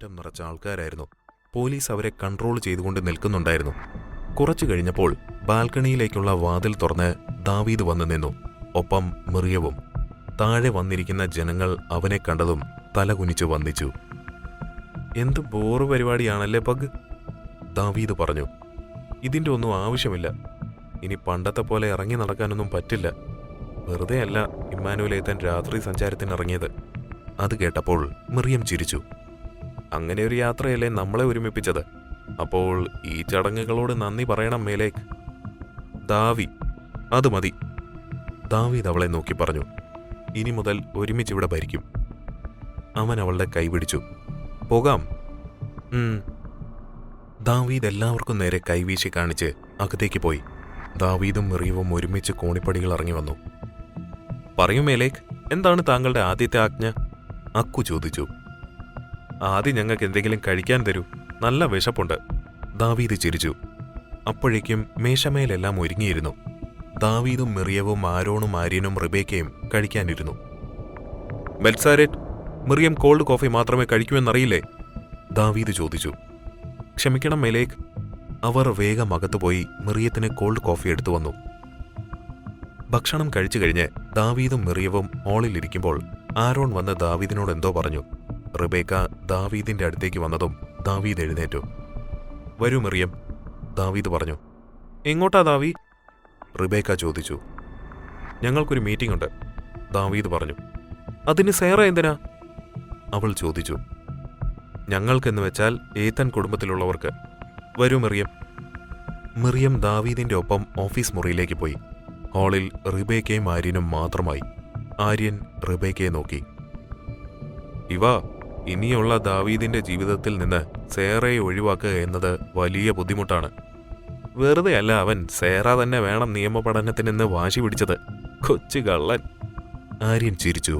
ചുറ്റും നിറച്ച ആൾക്കാരായിരുന്നു. പോലീസ് അവരെ കൺട്രോൾ ചെയ്തുകൊണ്ട് നിൽക്കുന്നുണ്ടായിരുന്നു. കുറച്ചു കഴിഞ്ഞപ്പോൾ ബാൽക്കണിയിലേക്കുള്ള വാതിൽ തുറന്ന് ദാവീദ് വന്നു നിന്നു. ഒപ്പം മിറിയവും. താഴെ വന്നിരിക്കുന്ന ജനങ്ങൾ അവനെ കണ്ടതും തലകുനിച്ചു വന്ദിച്ചു. എന്ത് ബോറ് പരിപാടിയാണല്ലേ പഗ്, ദാവീദ് പറഞ്ഞു. ഇതിൻ്റെ ഒന്നും ആവശ്യമില്ല. ഇനി പണ്ടത്തെ പോലെ ഇറങ്ങി നടക്കാനൊന്നും പറ്റില്ല. വെറുതെ അല്ല ഇമ്മാനുവേൽ ഏതൻ രാത്രി സഞ്ചാരത്തിനിറങ്ങിയത്. അത് കേട്ടപ്പോൾ മിറിയം ചിരിച്ചു. അങ്ങനെ ഒരു യാത്രയല്ലേ നമ്മളെ ഒരുമിപ്പിച്ചത്. അപ്പോൾ ഈ ചടങ്ങുകളോട് നന്ദി പറയണം മേലേക്ക്. ദാവി, അത് മതി, ദാവീദ് അവളെ നോക്കി പറഞ്ഞു. ഇനി മുതൽ ഒരുമിച്ചിവിടെ ഭരിക്കും. അവൻ അവളുടെ കൈപിടിച്ചു. പോകാം. ദാവീദ് എല്ലാവർക്കും നേരെ കൈവീശി കാണിച്ച് അകത്തേക്ക് പോയി. ദാവീദും മിറിയവും ഒരുമിച്ച് കോണിപ്പടികൾ ഇറങ്ങി വന്നു. പറയൂ മേലേക്ക്, എന്താണ് താങ്കളുടെ ആദ്യത്തെ ആജ്ഞ? അക്കു ചോദിച്ചു. ആദ്യം ഞങ്ങൾക്ക് എന്തെങ്കിലും കഴിക്കാൻ തരൂ, നല്ല വിശപ്പുണ്ട്, ദാവീദ് ചിരിച്ചു. അപ്പോഴേക്കും മേശമേലെല്ലാം ഒരുങ്ങിയിരുന്നു. ദാവീദും മിറിയവും ആരോണും ആര്യനും റിബേക്കയും കഴിക്കാനിരുന്നു. ബെൽസാരേറ്റ്, മിറിയം കോൾഡ് കോഫി മാത്രമേ കഴിക്കൂവെന്നറിയില്ലേ? ദാവീദ് ചോദിച്ചു. ക്ഷമിക്കണം മേലേക്ക്. അവർ വേഗം അകത്തുപോയി മിറിയത്തിന് കോൾഡ് കോഫി എടുത്തു വന്നു. ഭക്ഷണം കഴിച്ചു കഴിഞ്ഞ് ദാവീദും മിറിയവും ഹാളിലിരിക്കുമ്പോൾ ആരോൺ വന്ന് ദാവീദിനോട് എന്തോ പറഞ്ഞു. റിബേക്ക ദാവീദിന്റെ അടുത്തേക്ക് വന്നതും ദാവീദ് എഴുന്നേറ്റു. വരൂ മിറിയം, ദാവീദ് പറഞ്ഞു. എങ്ങോട്ടാ ദാവി? റിബേക്ക ചോദിച്ചു. ഞങ്ങൾക്കൊരു മീറ്റിംഗ് ഉണ്ട്, ദാവീദ് പറഞ്ഞു. അതിന് സേറ എന്തിനാ? അവൾ ചോദിച്ചു. ഞങ്ങൾക്കെന്ന് വെച്ചാൽ ഏതൻ കുടുംബത്തിലുള്ളവർക്ക്. വരൂ മിറിയം. മിറിയം ദാവീദിന്റെ ഒപ്പം ഓഫീസ് മുറിയിലേക്ക് പോയി. ഹാളിൽ റിബേക്കയും ആര്യനും മാത്രമായി. ആര്യൻ റിബേക്കയെ നോക്കി. ഇനിയുള്ള ദാവീദിന്റെ ജീവിതത്തിൽ നിന്ന് സേറയെ ഒഴിവാക്കുക എന്നത് വലിയ ബുദ്ധിമുട്ടാണ്. വെറുതെയല്ല അവൻ സേറ തന്നെ വേണം നിയമപഠനത്തിനെന്ന് വാശി പിടിച്ചത്. കൊച്ചു കള്ളൻ, ആര്യൻ ചിരിച്ചു.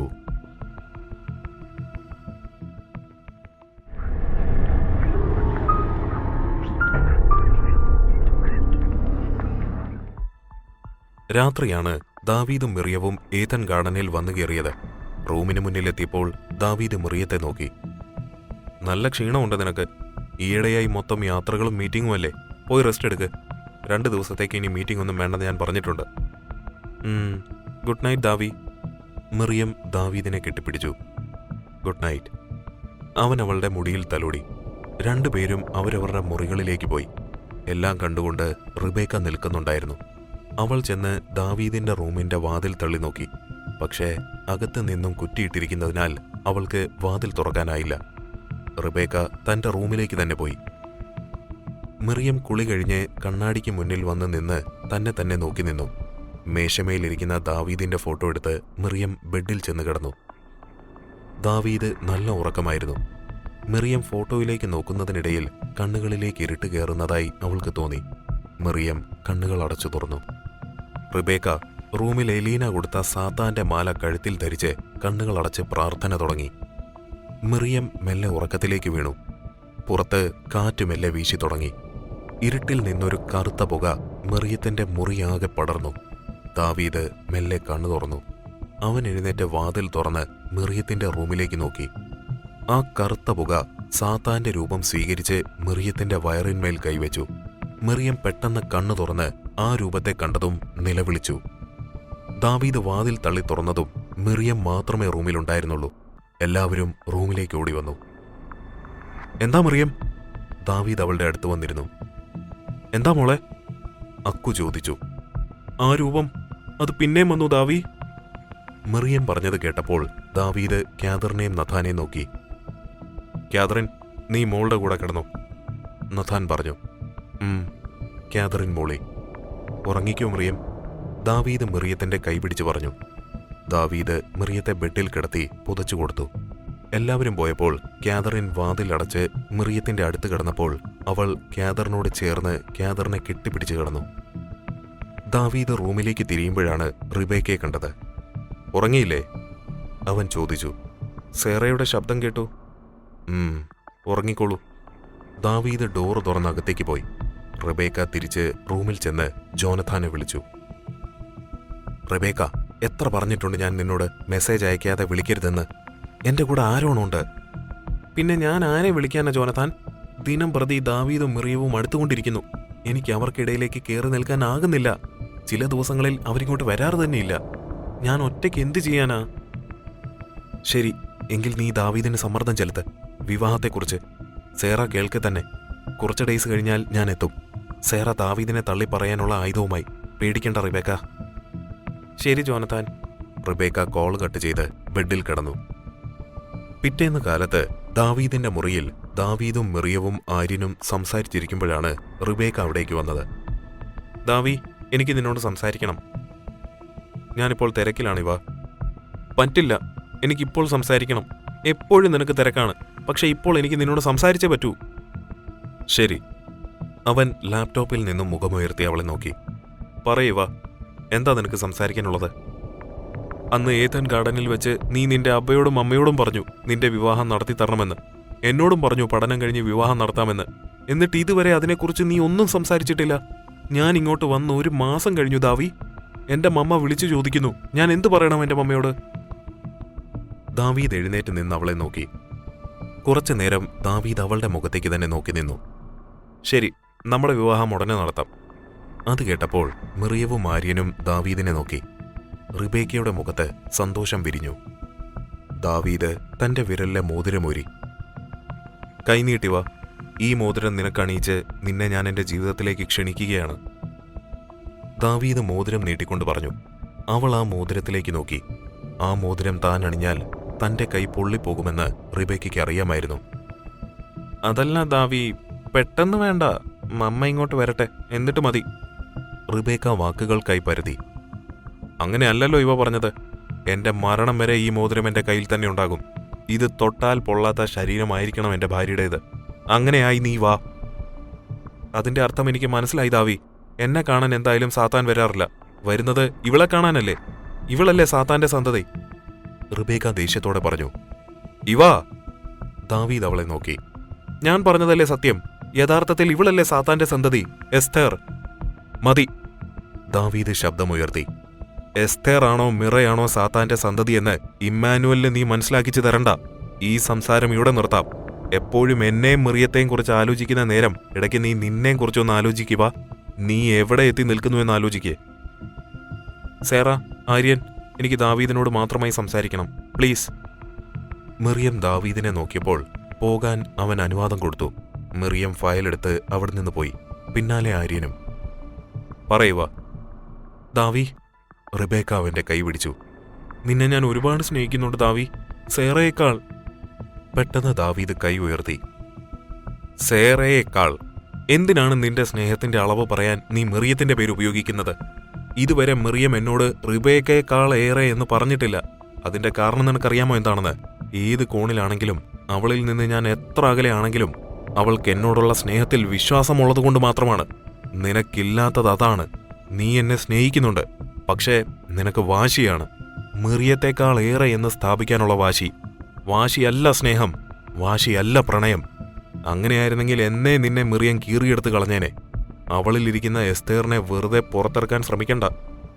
രാത്രിയാണ് ദാവീദും മിറിയവും ഏതൻ ഗാർഡനിൽ വന്നു കയറിയത്. റൂമിന് മുന്നിലെത്തിയപ്പോൾ ദാവീദ് മിറിയത്തെ നോക്കി. നല്ല ക്ഷീണമുണ്ട് നിനക്ക്. ഈയിടെയായി മൊത്തം യാത്രകളും മീറ്റിംഗും അല്ലേ. പോയി റെസ്റ്റ് എടുക്ക്. 2 ദിവസത്തേക്ക് ഇനി മീറ്റിംഗ് ഒന്നും വേണ്ടെന്ന് ഞാൻ പറഞ്ഞിട്ടുണ്ട്. Good night ദാവി. മിറിയം ദാവീദിനെ കെട്ടിപ്പിടിച്ചു. Good night. അവൻ അവളുടെ മുടിയിൽ തലോടി. 2 പേരും അവരവരുടെ മുറികളിലേക്ക് പോയി. എല്ലാം കണ്ടുകൊണ്ട് റിബേക്ക നിൽക്കുന്നുണ്ടായിരുന്നു. അവൾ ചെന്ന് ദാവീദിന്റെ റൂമിന്റെ വാതിൽ തള്ളി നോക്കി. പക്ഷേ അകത്ത് നിന്നും കുറ്റിയിട്ടിരിക്കുന്നതിനാൽ അവൾക്ക് വാതിൽ തുറക്കാനായില്ല. റിബേക്ക തന്റെ റൂമിലേക്ക് തന്നെ പോയി. മിറിയം കുളി കഴിഞ്ഞ് കണ്ണാടിക്ക് മുന്നിൽ വന്ന് നിന്ന് തന്നെ നോക്കി നിന്നു. മേശമേലിരിക്കുന്ന ദാവീദിന്റെ ഫോട്ടോ എടുത്ത് മിറിയം ബെഡിൽ ചെന്ന് കിടന്നു. ദാവീദ് നല്ല ഉറക്കമായിരുന്നു. മിറിയം ഫോട്ടോയിലേക്ക് നോക്കുന്നതിനിടയിൽ കണ്ണുകളിലേക്ക് ഇരുട്ട് കയറുന്നതായി അവൾക്ക് തോന്നി. മിറിയം കണ്ണുകൾ അടച്ചു തുറന്നു. റിബേക്ക റൂമിൽ എലീന കൊടുത്ത സാത്താന്റെ മാല കഴുത്തിൽ ധരിച്ച് കണ്ണുകൾ അടച്ച് പ്രാർത്ഥന തുടങ്ങി. മിറിയം മെല്ലെ ഉറക്കത്തിലേക്ക് വീണു. പുറത്ത് കാറ്റ് മെല്ലെ വീശി തുടങ്ങി. ഇരുട്ടിൽ നിന്നൊരു കറുത്ത പുക മിറിയത്തിന്റെ മുറിയാകെ പടർന്നു. ദാവീദ് മെല്ലെ കണ്ണു തുറന്നു. അവൻ എഴുന്നേറ്റ് വാതിൽ തുറന്ന് മിറിയത്തിന്റെ റൂമിലേക്ക് നോക്കി. ആ കറുത്ത പുക സാത്താന്റെ രൂപം സ്വീകരിച്ച് മിറിയത്തിന്റെ വയറിന്മേൽ കൈവച്ചു. മിറിയം പെട്ടെന്ന് കണ്ണു തുറന്ന് ആ രൂപത്തെ കണ്ടതും നിലവിളിച്ചു. ദാവീദ് വാതിൽ തള്ളി തുറന്നതും മിറിയം മാത്രമേ റൂമിലുണ്ടായിരുന്നുള്ളൂ. എല്ലാവരും റൂമിലേക്ക് ഓടി വന്നു. എന്താ മിറിയം? ദാവീദ് അവളുടെ അടുത്ത് വന്നിരുന്നു. എന്താ മോളെ? അക്കു ചോദിച്ചു. ആ രൂപം, അത് പിന്നെയും വന്നു ദാവി. മിറിയം പറഞ്ഞത് കേട്ടപ്പോൾ ദാവീദ് ക്യാദറിനെയും നഥാനെയും നോക്കി. ക്യാദറിൻ, നീ മോളുടെ കൂടെ കിടന്നു, നഥാൻ പറഞ്ഞു. ക്യാദറിൻ മോളി. ഉറങ്ങിക്കോ മിറിയം, ദാവീദ് മിറിയത്തിന്റെ കൈപിടിച്ച് പറഞ്ഞു. ദാവീദ് മിറിയത്തെ ബെഡിൽ കിടത്തി പുതച്ചു കൊടുത്തു. എല്ലാവരും പോയപ്പോൾ ക്യാദറിൻ വാതിലടച്ച് മിറിയത്തിന്റെ അടുത്ത് കിടന്നപ്പോൾ അവൾ ക്യാദറിനോട് ചേർന്ന് ക്യാദറിനെ കെട്ടിപ്പിടിച്ച് കിടന്നു. ദാവീദ് റൂമിലേക്ക് തിരിയുമ്പോഴാണ് റിബേക്കയെ കണ്ടത്. ഉറങ്ങിയില്ലേ? അവൻ ചോദിച്ചു. സേറയുടെ ശബ്ദം കേട്ടു. ഉറങ്ങിക്കോളൂ. ദാവീദ് ഡോറ് തുറന്ന് അകത്തേക്ക് പോയി. റിബേക്ക തിരിച്ച് റൂമിൽ ചെന്ന് ജോനഥാനെ വിളിച്ചു. റിബേക്ക, എത്ര പറഞ്ഞിട്ടുണ്ട് ഞാൻ നിന്നോട് മെസ്സേജ് അയക്കാതെ വിളിക്കരുതെന്ന്. എന്റെ കൂടെ ആരോണുണ്ട്. പിന്നെ ഞാൻ ആരെ വിളിക്കാനാ ജോനത്താൻ? ദിനം പ്രതി ദാവീദും മിറിയവും അടുത്തുകൊണ്ടിരിക്കുന്നു. എനിക്ക് അവർക്കിടയിലേക്ക് കയറി നിൽക്കാനാകുന്നില്ല. ചില ദിവസങ്ങളിൽ അവരിങ്ങോട്ട് വരാറ് തന്നെയില്ല. ഞാൻ ഒറ്റയ്ക്ക് എന്ത് ചെയ്യാനാ? ശരി, എങ്കിൽ നീ ദാവീദിന് സമ്മർദ്ദം ചെലുത്ത്. വിവാഹത്തെക്കുറിച്ച് സേറ കേൾക്ക് തന്നെ. കുറച്ച് ഡേയ്സ് കഴിഞ്ഞാൽ ഞാൻ എത്തും. സേറ ദാവീദിനെ തള്ളി പറയാനുള്ള ആയുധവുമായി. പേടിക്കണ്ട റിബേക്ക. ശരി ജോനത്താൻ. റിബേക്ക കോൾ കട്ട് ചെയ്ത് ബെഡിൽ കിടന്നു. പിറ്റേന്ന് കാലത്ത് ദാവീദിന്റെ മുറിയിൽ ദാവീദും മിറിയവും ആര്യനും സംസാരിച്ചിരിക്കുമ്പോഴാണ് റിബേക്ക അവിടേക്ക് വന്നത്. ദാവി, എനിക്ക് നിന്നോട് സംസാരിക്കണം. ഞാനിപ്പോൾ തിരക്കിലാണിവ. പറ്റില്ല, എനിക്കിപ്പോൾ സംസാരിക്കണം. എപ്പോഴും നിനക്ക് തിരക്കാണ്. പക്ഷെ ഇപ്പോൾ എനിക്ക് നിന്നോട് സംസാരിച്ചേ പറ്റൂ. ശരി. അവൻ ലാപ്ടോപ്പിൽ നിന്നും മുഖമുയർത്തി അവളെ നോക്കി. പറയുക, എന്താ നിനക്ക് സംസാരിക്കാനുള്ളത്? അന്ന് ഏതൻ ഗാർഡനിൽ വെച്ച് നീ നിന്റെ അബ്ബയോടും അമ്മയോടും പറഞ്ഞു നിന്റെ വിവാഹം നടത്തി തരണമെന്ന്. എന്നോടും പറഞ്ഞു പഠനം കഴിഞ്ഞ് വിവാഹം നടത്താമെന്ന്. എന്നിട്ട് ഇതുവരെ അതിനെക്കുറിച്ച് നീ ഒന്നും സംസാരിച്ചിട്ടില്ല. ഞാൻ ഇങ്ങോട്ട് വന്ന് 1 മാസം കഴിഞ്ഞു ദാവി. എന്റെ മമ്മ വിളിച്ചു ചോദിക്കുന്നു, ഞാൻ എന്തു പറയണം എന്റെ മമ്മയോട്? ദാവീദ് എഴുന്നേറ്റ് നിന്ന് അവളെ നോക്കി. കുറച്ചു നേരം ദാവീദ് അവളുടെ മുഖത്തേക്ക് തന്നെ നോക്കി നിന്നു. ശരി, നമ്മുടെ വിവാഹം ഉടനെ നടത്താം. അത് കേട്ടപ്പോൾ മിറിയവും ആര്യനും ദാവീദിനെ നോക്കി. റിബേക്കയുടെ മുഖത്ത് സന്തോഷം വിരിഞ്ഞു. ദാവീദ് തന്റെ വിരലിലെ മോതിരമൂരി. കൈനീട്ടിവ, ഈ മോതിരം നിനക്കണിയിച്ച് നിന്നെ ഞാൻ എന്റെ ജീവിതത്തിലേക്ക് ക്ഷണിക്കുകയാണ്. ദാവീദ് മോതിരം നീട്ടിക്കൊണ്ട് പറഞ്ഞു. അവൾ ആ മോതിരത്തിലേക്ക് നോക്കി. ആ മോതിരം താൻ അണിഞ്ഞാൽ തന്റെ കൈ പൊള്ളിപ്പോകുമെന്ന് റിബേക്കയ്ക്ക് അറിയാമായിരുന്നു. അതല്ല ദാവി, പെട്ടെന്ന് വേണ്ട. മമ്മ ഇങ്ങോട്ട് വരട്ടെ, എന്നിട്ട് മതി. റിബേക്ക വാക്കുകൾക്കായി പരതി. അങ്ങനെയല്ലല്ലോ ഇവ പറഞ്ഞത്. എന്റെ മരണം വരെ ഈ മോതിരം എന്റെ കയ്യിൽ തന്നെ ഉണ്ടാകും. ഇത് തൊട്ടാൽ പൊള്ളാത്ത ശരീരമായിരിക്കണം എന്റെ ഭാര്യയുടേത്. അങ്ങനെയായി നീ വാ. അതിന്റെ അർത്ഥം എനിക്ക് മനസ്സിലായി ദാവി. എന്നെ കാണാൻ എന്തായാലും സാത്താൻ വരാറില്ല. വരുന്നത് ഇവളെ കാണാനല്ലേ? ഇവളല്ലേ സാത്താന്റെ സന്തതി? റിബേക്ക ദേഷ്യത്തോടെ പറഞ്ഞു. ഇവാ. ദാവീദ് അവളെ നോക്കി. ഞാൻ പറഞ്ഞതല്ലേ സത്യം? യഥാർത്ഥത്തിൽ ഇവളല്ലേ സാത്താന്റെ സന്തതി? എസ്തേർ. മതി. ദാവീദ് ശബ്ദമുയർത്തി. എസ്തേർ ആണോ മിറയാണോ സാത്താന്റെ സന്തതി എന്ന് ഇമ്മാനുവലിന് നീ മനസ്സിലാക്കിച്ചു തരണ്ട. ഈ സംസാരം ഇവിടെ നിർത്താം. എപ്പോഴും എന്നെയും മിറിയത്തെയും കുറിച്ച് ആലോചിക്കുന്ന നേരം ഇടയ്ക്ക് നീ നിന്നെയും കുറിച്ചൊന്ന് ആലോചിക്കുക. നീ എവിടെ എത്തി നിൽക്കുന്നുവെന്ന് ആലോചിക്കേ. സേറ, ആര്യൻ, എനിക്ക് ദാവീദിനോട് മാത്രമായി സംസാരിക്കണം, പ്ലീസ്. മിറിയം ദാവീദിനെ നോക്കിയപ്പോൾ പോകാൻ അവൻ അനുവാദം കൊടുത്തു. മിറിയം ഫയലെടുത്ത് അവിടെ നിന്ന് പോയി. പിന്നാലെ ആര്യനും. പറയുക ദാവി. റിബേക്ക അവന്റെ കൈ പിടിച്ചു. നിന്നെ ഞാൻ ഒരുപാട് സ്നേഹിക്കുന്നുണ്ട് ദാവി, സേറയേക്കാൾ. പെട്ടെന്ന് ദാവീദ് കൈ ഉയർത്തി. സേറയേക്കാൾ? എന്തിനാണ് നിന്റെ സ്നേഹത്തിന്റെ അളവ് പറയാൻ നീ മിറിയത്തിന്റെ പേര് ഉപയോഗിക്കുന്നത്? ഇതുവരെ മിറിയം എന്നോട് റിബേക്കയേക്കാൾ ഏറെ എന്ന് പറഞ്ഞിട്ടില്ല. അതിന്റെ കാരണം നിനക്കറിയാമോ എന്താണെന്ന്? ഏത് കോണിലാണെങ്കിലും അവളിൽ നിന്ന് ഞാൻ എത്ര അകലെയാണെങ്കിലും അവൾക്ക് എന്നോടുള്ള സ്നേഹത്തിൽ വിശ്വാസമുള്ളതുകൊണ്ട് മാത്രമാണ്. നിനക്കില്ലാത്തത് അതാണ്. നീ എന്നെ സ്നേഹിക്കുന്നുണ്ട്, പക്ഷേ നിനക്ക് വാശിയാണ്. മിറിയത്തേക്കാൾ ഏറെ എന്ന് സ്ഥാപിക്കാനുള്ള വാശി. വാശിയല്ല സ്നേഹം, വാശിയല്ല പ്രണയം. അങ്ങനെയായിരുന്നെങ്കിൽ എന്നെ നിന്നെ മിറിയം കീറിയെടുത്ത് കളഞ്ഞേനെ. അവളിലിരിക്കുന്ന എസ്തേറിനെ വെറുതെ പുറത്തിറക്കാൻ ശ്രമിക്കണ്ട.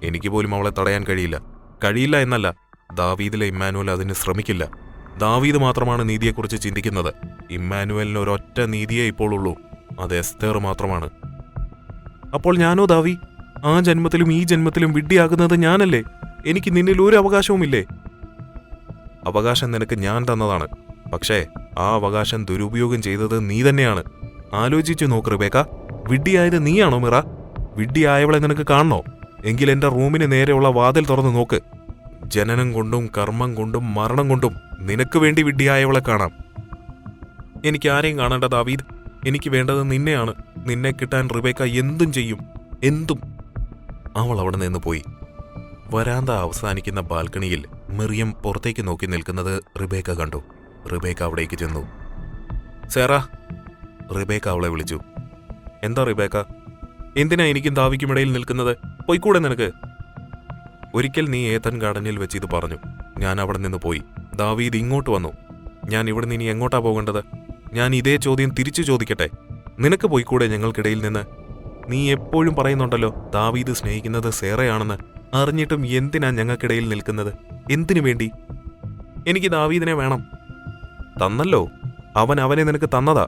എനിക്ക് പോലും അവളെ തടയാൻ കഴിയില്ല. കഴിയില്ല എന്നല്ല, ദാവീദിലെ ഇമ്മാനുവൽ അതിന് ശ്രമിക്കില്ല. ദാവീദ് മാത്രമാണ് നീതിയെക്കുറിച്ച് ചിന്തിക്കുന്നത്. ഇമ്മാനുവലിന് ഒരൊറ്റ നീതിയേ ഇപ്പോൾ ഉള്ളൂ, അത് എസ്തേർ മാത്രമാണ്. അപ്പോൾ ഞാനോ ദാവി? ആ ജന്മത്തിലും ഈ ജന്മത്തിലും വിഡ്ഢിയാകുന്നത് ഞാനല്ലേ? എനിക്ക് നിന്നിൽ ഒരു അവകാശവുമില്ലേ? അവകാശം നിനക്ക് ഞാൻ തന്നതാണ്, പക്ഷേ ആ അവകാശം ദുരുപയോഗം ചെയ്തത് നീ തന്നെയാണ്. ആലോചിച്ചു നോക്ക് റിബേക്ക, വിഡ്ഢിയായത് നീയാണോ മിറ? വിഡ്ഢിയായവളെ നിനക്ക് കാണണോ? എങ്കിൽ എന്റെ റൂമിന് നേരെയുള്ള വാതിൽ തുറന്നു നോക്ക്. ജനനം കൊണ്ടും കർമ്മം കൊണ്ടും മരണം കൊണ്ടും നിനക്ക് വേണ്ടി വിഡ്ഢിയായവളെ കാണാം. എനിക്ക് ആരെയും കാണേണ്ട ദാവീദ്, എനിക്ക് വേണ്ടത് നിന്നെയാണ്. നിന്നെ കിട്ടാൻ റിബേക്ക എന്തും ചെയ്യും, എന്തും. അവൾ അവിടെ നിന്ന് പോയി. വരാന്ത അവസാനിക്കുന്ന ബാൽക്കണിയിൽ മിറിയം പുറത്തേക്ക് നോക്കി നിൽക്കുന്നത് റിബേക്ക കണ്ടു. റിബേക്ക അവിടേക്ക് ചെന്നു. സേറ. റിബേക്ക അവളെ വിളിച്ചു. എന്താ റിബേക്ക? എന്തിനാ എനിക്കും ദാവിക്കുമിടയിൽ നിൽക്കുന്നത്? പോയിക്കൂടെ നിനക്ക്? ഒരിക്കൽ നീ ഏതൻ ഗാർഡനിൽ വെച്ച് ഇത് പറഞ്ഞു. ഞാൻ അവിടെ നിന്ന് പോയി. ദാവീദ് ഇങ്ങോട്ട് വന്നു. ഞാൻ ഇവിടെ നിന്ന് ഇനി എങ്ങോട്ടാ പോകേണ്ടത്? ഞാൻ ഇതേ ചോദ്യം തിരിച്ചു ചോദിക്കട്ടെ. നിനക്ക് പോയിക്കൂടെ ഞങ്ങൾക്കിടയിൽ നിന്ന്? നീ എപ്പോഴും പറയുന്നുണ്ടല്ലോ ദാവീദ് സ്നേഹിക്കുന്നത് സേറയാണെന്ന്. അറിഞ്ഞിട്ടും എന്തിനാ ഞങ്ങൾക്കിടയിൽ നിൽക്കുന്നത്? എന്തിനു വേണ്ടി? എനിക്ക് ദാവീദിനെ വേണം. തന്നല്ലോ. അവനെ നിനക്ക് തന്നതാ.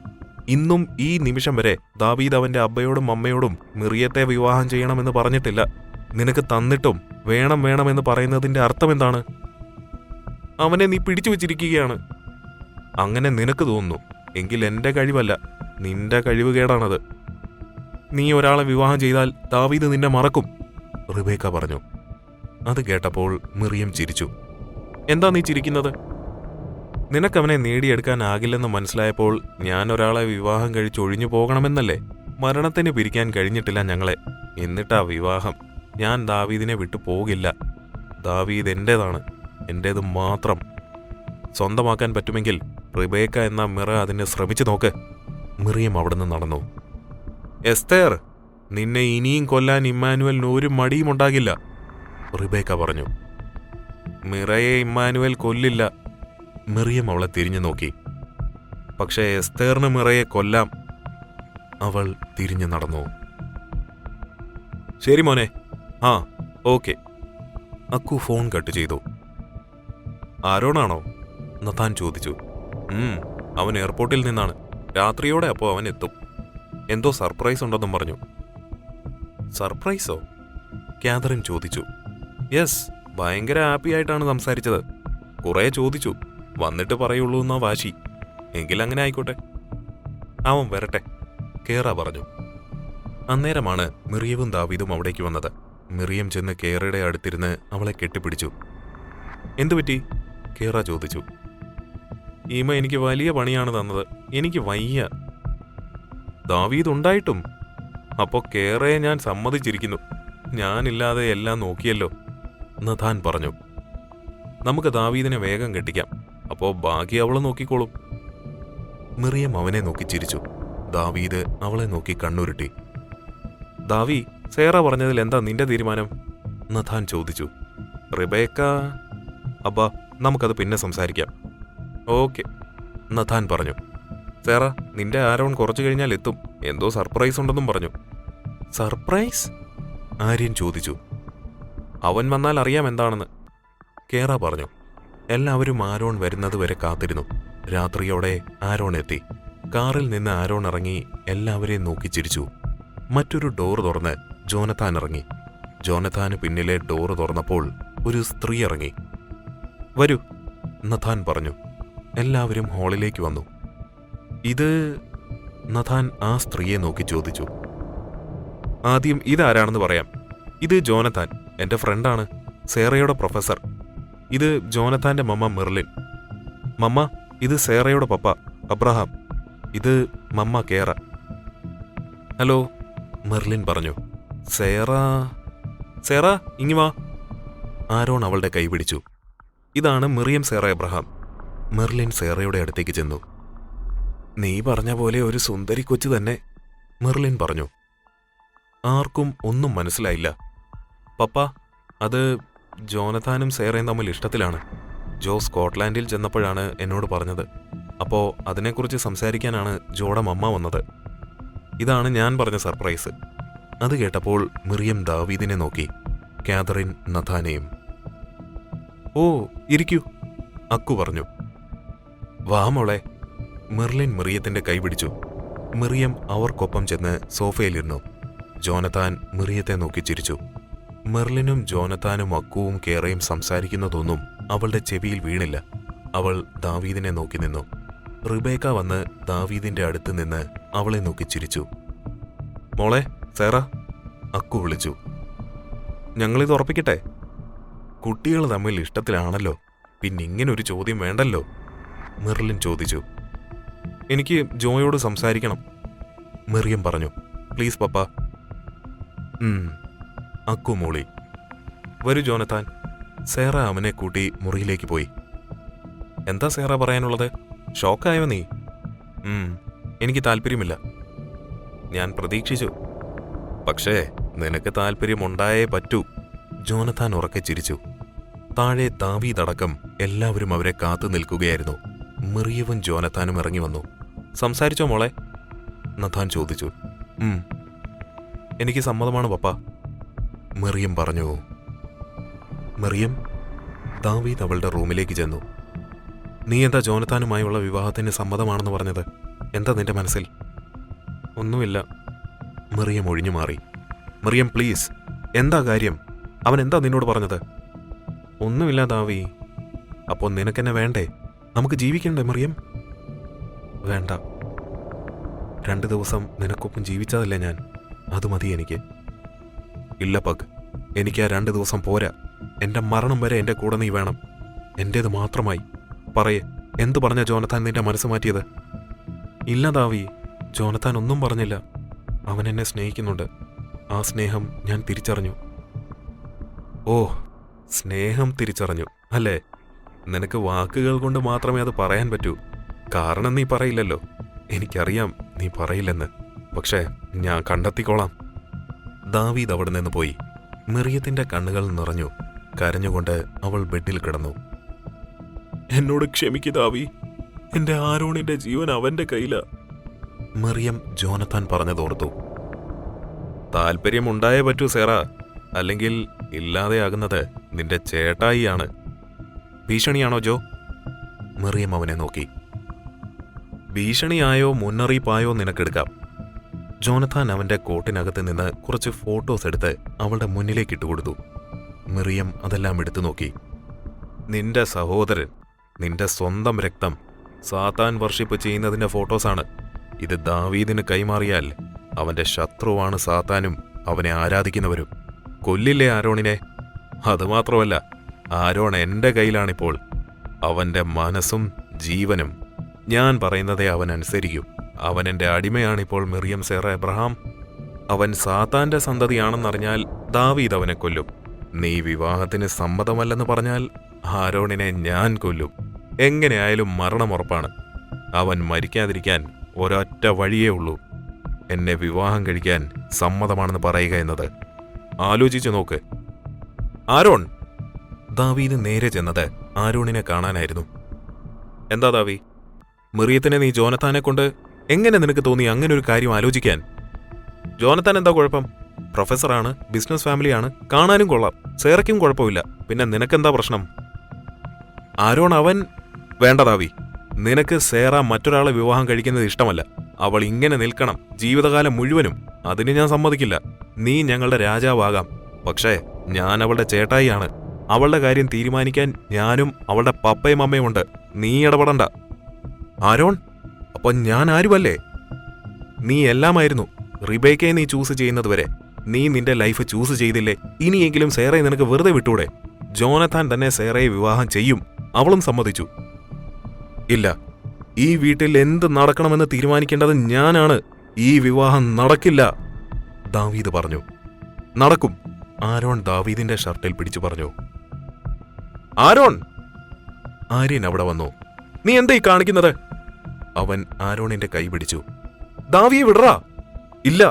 ഇന്നും ഈ നിമിഷം വരെ ദാവീദ് അവന്റെ അബ്ബയോടും അമ്മയോടും മിറിയത്തെ വിവാഹം ചെയ്യണമെന്ന് പറഞ്ഞിട്ടില്ല. നിനക്ക് തന്നിട്ടും വേണമെന്ന് പറയുന്നതിന്റെ അർത്ഥം എന്താണ്? അവനെ നീ പിടിച്ചു വച്ചിരിക്കുകയാണ്. അങ്ങനെ നിനക്ക് തോന്നുന്നു. എങ്കിൽ എന്റെ കഴിവല്ല, നിന്റെ കഴിവുകേടാണത്. നീ ഒരാളെ വിവാഹം ചെയ്താൽ ദാവീദ് നിന്നെ മറക്കും, റിബേക്ക പറഞ്ഞു. അത് കേട്ടപ്പോൾ മിറിയം ചിരിച്ചു. എന്താ നീ ചിരിക്കുന്നത്? നിനക്കവനെ നേടിയെടുക്കാനാകില്ലെന്ന് മനസ്സിലായപ്പോൾ ഞാൻ ഒരാളെ വിവാഹം കഴിച്ച് ഒഴിഞ്ഞു പോകണമെന്നല്ലേ? മരണത്തിന് പിരിക്കാൻ കഴിഞ്ഞിട്ടില്ല ഞങ്ങളെ. എന്നിട്ടാ വിവാഹം. ഞാൻ ദാവീദിനെ വിട്ടു പോകില്ല. ദാവീദ് എന്റേതാണ്, എന്റേത് മാത്രം. സ്വന്തമാക്കാൻ പറ്റുമെങ്കിൽ റിബേക്ക എന്ന മിറ അതിനെ ശ്രമിച്ചു നോക്ക്. മിറിയം അവിടുന്ന് നടന്നു. എസ്തേർ, നിന്നെ ഇനിയും കൊല്ലാൻ ഇമ്മാനുവലിന് ഒരു മടിയും ഉണ്ടാകില്ല, റിബേക്ക പറഞ്ഞു. മിറയെ ഇമ്മാനുവൽ കൊല്ലില്ല. മിറിയം അവളെ തിരിഞ്ഞു നോക്കി. പക്ഷേ എസ്തേറിന് മിറയെ കൊല്ലാം. അവൾ തിരിഞ്ഞു നടന്നു. ശരി മോനെ, ആ ഓക്കെ. അക്കു ഫോൺ കട്ട് ചെയ്തു. ആരോണാണോ? നഥാൻ ചോദിച്ചു. അവൻ എയർപോർട്ടിൽ നിന്നാണ്. രാത്രിയോടെ അപ്പോൾ അവൻ എത്തും. എന്തോ സർപ്രൈസ് ഉണ്ടെന്നും പറഞ്ഞു. സർപ്രൈസോ? കാതറിൻ ചോദിച്ചു. യെസ്, ഭയങ്കര ഹാപ്പി ആയിട്ടാണ് സംസാരിച്ചത്. കുറേ ചോദിച്ചു. വന്നിട്ട് പറയുള്ളൂ എന്നാ വാശി. എങ്കിലങ്ങനെ ആയിക്കോട്ടെ. അവൻ വരട്ടെ, കേറ പറഞ്ഞു. അന്നേരമാണ് മിറിയവും ദാവീദും അവിടേക്ക് വന്നത്. മിറിയം ചെന്ന് കേറയുടെ അടുത്തിരുന്ന് അവളെ കെട്ടിപ്പിടിച്ചു. എന്തുപറ്റി? കേറ ചോദിച്ചു. ഈമ എനിക്ക് വലിയ പണിയാണ് തന്നത്. എനിക്ക് വയ്യ. ദാവീദ് ഉണ്ടായിട്ടും? അപ്പോ കേറയെ ഞാൻ സമ്മതിച്ചിരിക്കുന്നു. ഞാനില്ലാതെ എല്ലാം നോക്കിയല്ലോ, നഥാൻ പറഞ്ഞു. നമുക്ക് ദാവീദിനെ വേഗം കെട്ടിക്കാം. അപ്പോ ബാക്കി അവളെ നോക്കിക്കോളും. മിറിയം അവനെ നോക്കി ചിരിച്ചു. ദാവീദ് അവളെ നോക്കി കണ്ണുരുട്ടി. ദാവി, സേറ പറഞ്ഞതിൽ എന്താ നിന്റെ തീരുമാനം? നഥാൻ ചോദിച്ചു. റിബേക്ക. അബ്ബാ, നമുക്കത് പിന്നെ സംസാരിക്കാം. ഓക്കെ, നഥാൻ പറഞ്ഞു. സേറ, നിന്റെ ആരോൺ കുറച്ചു കഴിഞ്ഞാൽ എത്തും. എന്തോ സർപ്രൈസ് ഉണ്ടെന്നും പറഞ്ഞു. സർപ്രൈസ്? ആര്യൻ ചോദിച്ചു. അവൻ വന്നാൽ അറിയാം എന്താണെന്ന്, കേറ പറഞ്ഞു. എല്ലാവരും ആരോൺ വരുന്നതുവരെ കാത്തിരുന്നു. രാത്രിയോടെ ആരോൺ എത്തി. കാറിൽ നിന്ന് ആരോൺ ഇറങ്ങി എല്ലാവരെയും നോക്കി ചിരിച്ചു. മറ്റൊരു ഡോർ തുറന്ന് ജോനഥാൻ ഇറങ്ങി. ജോനഥാന് പിന്നിലെ ഡോർ തുറന്നപ്പോൾ ഒരു സ്ത്രീ ഇറങ്ങി. വരൂ, നഥാൻ പറഞ്ഞു. എല്ലാവരും ഹാളിലേക്ക് വന്നു. ഇത്? നഥാൻ ആ സ്ത്രീയെ നോക്കി ചോദിച്ചു. ആദ്യം ഇതാരാണെന്ന് പറയാം. ഇത് ജോനഥാൻ, എന്റെ ഫ്രണ്ടാണ്, സേറയുടെ പ്രൊഫസർ. ഇത് ജോനഥാന്റെ മമ്മ മെർലിൻ. മമ്മ, ഇത് സേറയുടെ പപ്പ അബ്രഹാം. ഇത് മമ്മ കേറ. ഹലോ, മെർലിൻ പറഞ്ഞു. സേറ ഇങ്ങി വാ. ആരോൺ അവളുടെ കൈ പിടിച്ചു. ഇതാണ് മിറിയം സേറ എബ്രഹാം. മെർലിൻ സേറയുടെ അടുത്തേക്ക് ചെന്നു. നീ പറഞ്ഞ പോലെ ഒരു സുന്ദരി കൊച്ചു തന്നെ, മെർലിൻ പറഞ്ഞു. ആർക്കും ഒന്നും മനസ്സിലായില്ല. പപ്പ, അത് ജോനഥാനും സേറയും തമ്മിൽ ഇഷ്ടത്തിലാണ്. ജോ സ്കോട്ട്ലാൻഡിൽ ചെന്നപ്പോഴാണ് എന്നോട് പറഞ്ഞത്. അപ്പോൾ അതിനെക്കുറിച്ച് സംസാരിക്കാനാണ് ജോയുടെ മമ്മ വന്നത്. ഇതാണ് ഞാൻ പറഞ്ഞ സർപ്രൈസ്. അത് കേട്ടപ്പോൾ മിറിയം ദാവീദിനെ നോക്കി, കാതറിൻ നഥാനെയും. ഓ, ഇരിക്കൂ, അക്കു പറഞ്ഞു. വാ മോളെ. മെർലിൻ മിറിയത്തിന്റെ കൈ പിടിച്ചു. മിറിയം അവർക്കൊപ്പം ചെന്ന് സോഫയിലിരുന്നു. ജോനഥാൻ മിറിയത്തെ നോക്കി ചിരിച്ചു. മെർലിനും ജോനഥാനും അക്കുവും കേറയും സംസാരിക്കുന്നതൊന്നും അവളുടെ ചെവിയിൽ വീണില്ല. അവൾ ദാവീദിനെ നോക്കി നിന്നു. റിബേക്ക വന്ന് ദാവീദിന്റെ അടുത്ത് നിന്ന് അവളെ നോക്കി ചിരിച്ചു. മോളെ സേറ, അക്കു വിളിച്ചു. ഞങ്ങളിത് ഉറപ്പിക്കട്ടെ? കുട്ടികൾ തമ്മിൽ ഇഷ്ടത്തിലാണല്ലോ, പിന്നിങ്ങനൊരു ചോദ്യം വേണ്ടല്ലോ, മെർലിൻ ചോദിച്ചു. എനിക്ക് ജോയോട് സംസാരിക്കണം, മെറിയം പറഞ്ഞു. പ്ലീസ് പപ്പ. അക്കു മൂളി. വരൂ ജോനഥാൻ. സേറ അവനെ കൂട്ടി മുറിയിലേക്ക് പോയി. എന്താ സേറ പറയാനുള്ളത്? ഷോക്കായോ നീ? എനിക്ക് താല്പര്യമില്ല. ഞാൻ പ്രതീക്ഷിച്ചു. പക്ഷേ നിനക്ക് താല്പര്യമുണ്ടായേ പറ്റൂ, ജോനഥാൻ ഉറക്കെ ചിരിച്ചു. താഴെ ദാവീദടക്കം എല്ലാവരും അവരെ കാത്തു നിൽക്കുകയായിരുന്നു. മിറിയവും ജോനഥാനും ഇറങ്ങി വന്നു. സംസാരിച്ചോ മോളെ? നഥാൻ ചോദിച്ചു. എനിക്ക് സമ്മതമാണ് പപ്പ, മിറിയം പറഞ്ഞു. മിറിയം, ദാവീദ് അവളുടെ റൂമിലേക്ക് ചെന്നു. നീ എന്താ ജോനത്താനുമായുള്ള വിവാഹത്തിന് സമ്മതമാണെന്ന് പറഞ്ഞത്? എന്താ നിന്റെ മനസ്സിൽ? ഒന്നുമില്ല. മറിയം ഒഴിഞ്ഞു മാറി. മറിയം പ്ലീസ്, എന്താ കാര്യം? അവൻ എന്താ നിന്നോട് പറഞ്ഞത്? ഒന്നുമില്ല ദാവി. അപ്പോൾ നിനക്കെന്നെ വേണ്ടേ? നമുക്ക് ജീവിക്കണ്ടേ മറിയം? വേണ്ട. 2 ദിവസം നിനക്കൊപ്പം ജീവിച്ചതല്ലേ ഞാൻ, അത് മതി എനിക്ക്. ഇല്ല പഗ്, എനിക്ക് ആ 2 ദിവസം പോരാ. എൻ്റെ മരണം വരെ എൻ്റെ കൂടെ നീ വേണം, എൻ്റേത് മാത്രമായി. പറയേ, എന്തു പറഞ്ഞ ജോനത്താൻ നിന്റെ മനസ്സ് മാറ്റിയത്? ഇല്ല ദാവി, ജോനത്താൻ ഒന്നും പറഞ്ഞില്ല. അവൻ എന്നെ സ്നേഹിക്കുന്നുണ്ട്. ആ സ്നേഹം ഞാൻ തിരിച്ചറിഞ്ഞു. ഓ, സ്നേഹം തിരിച്ചറിഞ്ഞു അല്ലേ? നിനക്ക് വാക്കുകൾ കൊണ്ട് മാത്രമേ അത് പറയാൻ പറ്റൂ. കാരണം നീ പറയില്ലല്ലോ. എനിക്കറിയാം നീ പറയില്ലെന്ന്. പക്ഷേ ഞാൻ കണ്ടെത്തിക്കോളാം. ദാവീദ് അവിടെ നിന്ന് പോയി. മറിയത്തിന്റെ കണ്ണുകൾ നിറഞ്ഞു. കരഞ്ഞുകൊണ്ട് അവൾ ബെഡിൽ കിടന്നു. എന്നോട് ക്ഷമിക്കു ദാവി, എന്റെ ആരോണിന്റെ ജീവൻ അവന്റെ കയ്യിലാ. മറിയം ജോനത്താൻ പറഞ്ഞതോർത്തു. താല്പര്യമുണ്ടായേ പറ്റൂ സേറ, അല്ലെങ്കിൽ ഇല്ലാതെയാകുന്നത് നിന്റെ ചേട്ടായിയാണ്. ഭീഷണിയാണോ ജോ? മറിയം അവനെ നോക്കി. ഭീഷണിയായോ മുന്നറിയിപ്പായോ നിനക്കെടുക്കാം. ജോനത്താൻ അവന്റെ കോട്ടിനകത്ത് നിന്ന് കുറച്ച് ഫോട്ടോസ് എടുത്ത് അവളുടെ മുന്നിലേക്ക് ഇട്ടുകൊടുത്തു. മറിയം അതെല്ലാം എടുത്തു നോക്കി. നിന്റെ സഹോദരൻ, നിന്റെ സ്വന്തം രക്തം സാത്താൻ വർഷിപ്പ് ചെയ്യുന്നതിന്റെ ഫോട്ടോസാണ്. ഇത് ദാവീദിന് കൈമാറിയാൽ അവന്റെ ശത്രുവാണ് സാത്താനും അവനെ ആരാധിക്കുന്നവരും. കൊല്ലില്ലേ ആരോണിനെ? അതുമാത്രമല്ല, ആരോൺ എന്റെ കയ്യിലാണിപ്പോൾ. അവന്റെ മനസ്സും ജീവനും. ഞാൻ പറയുന്നതേ അവൻ അനുസരിക്കൂ. അവൻ എന്റെ അടിമയാണിപ്പോൾ മിറിയം സേറ എബ്രഹാം. അവൻ സാത്താന്റെ സന്തതിയാണെന്നറിഞ്ഞാൽ ദാവീദ് അവനെ കൊല്ലും. നീ വിവാഹത്തിന് സമ്മതമല്ലെന്ന് പറഞ്ഞാൽ ആരോണിനെ ഞാൻ കൊല്ലും. എങ്ങനെയായാലും മരണമുറപ്പാണ്. അവൻ മരിക്കാതിരിക്കാൻ ഒരൊറ്റ വഴിയേ ഉള്ളൂ, എന്നെ വിവാഹം കഴിക്കാൻ സമ്മതമാണെന്ന് പറയുക എന്നത്. ആലോചിച്ചു നോക്ക്. ആരോൺ. ദാവീദ് നേരെ ചെന്നത് ആരോണിനെ കാണാനായിരുന്നു. എന്താ ദാവി, മിറിയത്തിനെ നീ ജോനത്താനെ കൊണ്ട് എങ്ങനെ നിനക്ക് തോന്നി അങ്ങനെ ഒരു കാര്യം ആലോചിക്കാൻ? ജോനത്താൻ എന്താ കുഴപ്പം? പ്രൊഫസറാണ്, ബിസിനസ് ഫാമിലിയാണ്, കാണാനും കൊള്ളാം. സേറയ്ക്കും കുഴപ്പമില്ല. പിന്നെ നിനക്കെന്താ പ്രശ്നം? ആരോൺ അവൻ... വേണ്ട ദാവി, നിനക്ക് സേറ മറ്റൊരാളെ വിവാഹം കഴിക്കുന്നത് ഇഷ്ടമല്ല. അവൾ ഇങ്ങനെ നിൽക്കണം ജീവിതകാലം മുഴുവനും. അതിന് ഞാൻ സമ്മതിക്കില്ല. നീ ഞങ്ങളുടെ രാജാവാകാം, പക്ഷേ ഞാൻ അവളുടെ ചേട്ടായിയാണ്. അവളുടെ കാര്യം തീരുമാനിക്കാൻ ഞാനും അവളുടെ പപ്പയും അമ്മയും ഉണ്ട്. നീ ഇടപെടണ്ട. ആരോൺ, അപ്പൊ ഞാൻ ആരുമല്ലേ? നീ എല്ലാമായിരുന്നു. റിബേക്കയെ നീ ചൂസ് ചെയ്യുന്നതുവരെ. നീ നിന്റെ ലൈഫ് ചൂസ് ചെയ്തില്ലേ? ഇനിയെങ്കിലും സേറയെ നിനക്ക് വെറുതെ വിട്ടൂടെ? ജോനത്താൻ തന്നെ സേറയെ വിവാഹം ചെയ്യും. അവളും സമ്മതിച്ചു. ഇല്ല, ഈ വീട്ടിൽ എന്ത് നടക്കണമെന്ന് തീരുമാനിക്കേണ്ടത് ഞാനാണ്. ഈ വിവാഹം നടക്കില്ല, ദാവീദ് പറഞ്ഞു. നടക്കും, ആരോൺ ദാവീദിന്റെ ഷർട്ടിൽ പിടിച്ചു പറഞ്ഞു. ആരോൺ! ആര്യൻ അവിടെ വന്നു. നീ എന്തായി കാണിക്കുന്നത്? അവൻ ആരോണിന്റെ കൈ പിടിച്ചു. ദാവിയെ വിടറാ. ഇല്ല,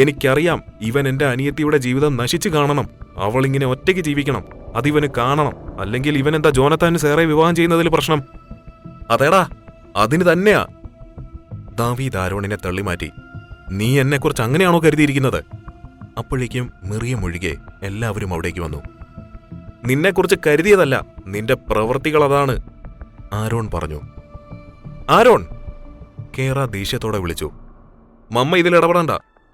എനിക്കറിയാം ഇവൻ എന്റെ അനിയത്തിയുടെ ജീവിതം നശിച്ചു കാണണം. അവളിങ്ങനെ ഒറ്റയ്ക്ക് ജീവിക്കണം. അതിവന് കാണണം. അല്ലെങ്കിൽ ഇവനെന്താ ജോനത്താന് സേറയെ വിവാഹം ചെയ്യുന്നതിൽ പ്രശ്നം? അതേടാ, അതിന് തന്നെയാ. ദാവീദ് ആരോണിനെ തള്ളിമാറ്റി. നീ എന്നെക്കുറിച്ച് അങ്ങനെയാണോ കരുതിയിരിക്കുന്നത്? അപ്പോഴേക്കും മിറിയം ഒഴികെ എല്ലാവരും അവിടേക്ക് വന്നു. നിന്നെക്കുറിച്ച് കരുതിയതല്ല, നിന്റെ പ്രവൃത്തികൾ അതാണ്, ആരോൺ പറഞ്ഞു. ആരോൺ! കേറ ദേഷ്യത്തോടെ വിളിച്ചു. മമ്മ ഇതിൽ ഇടപെടണ്ട.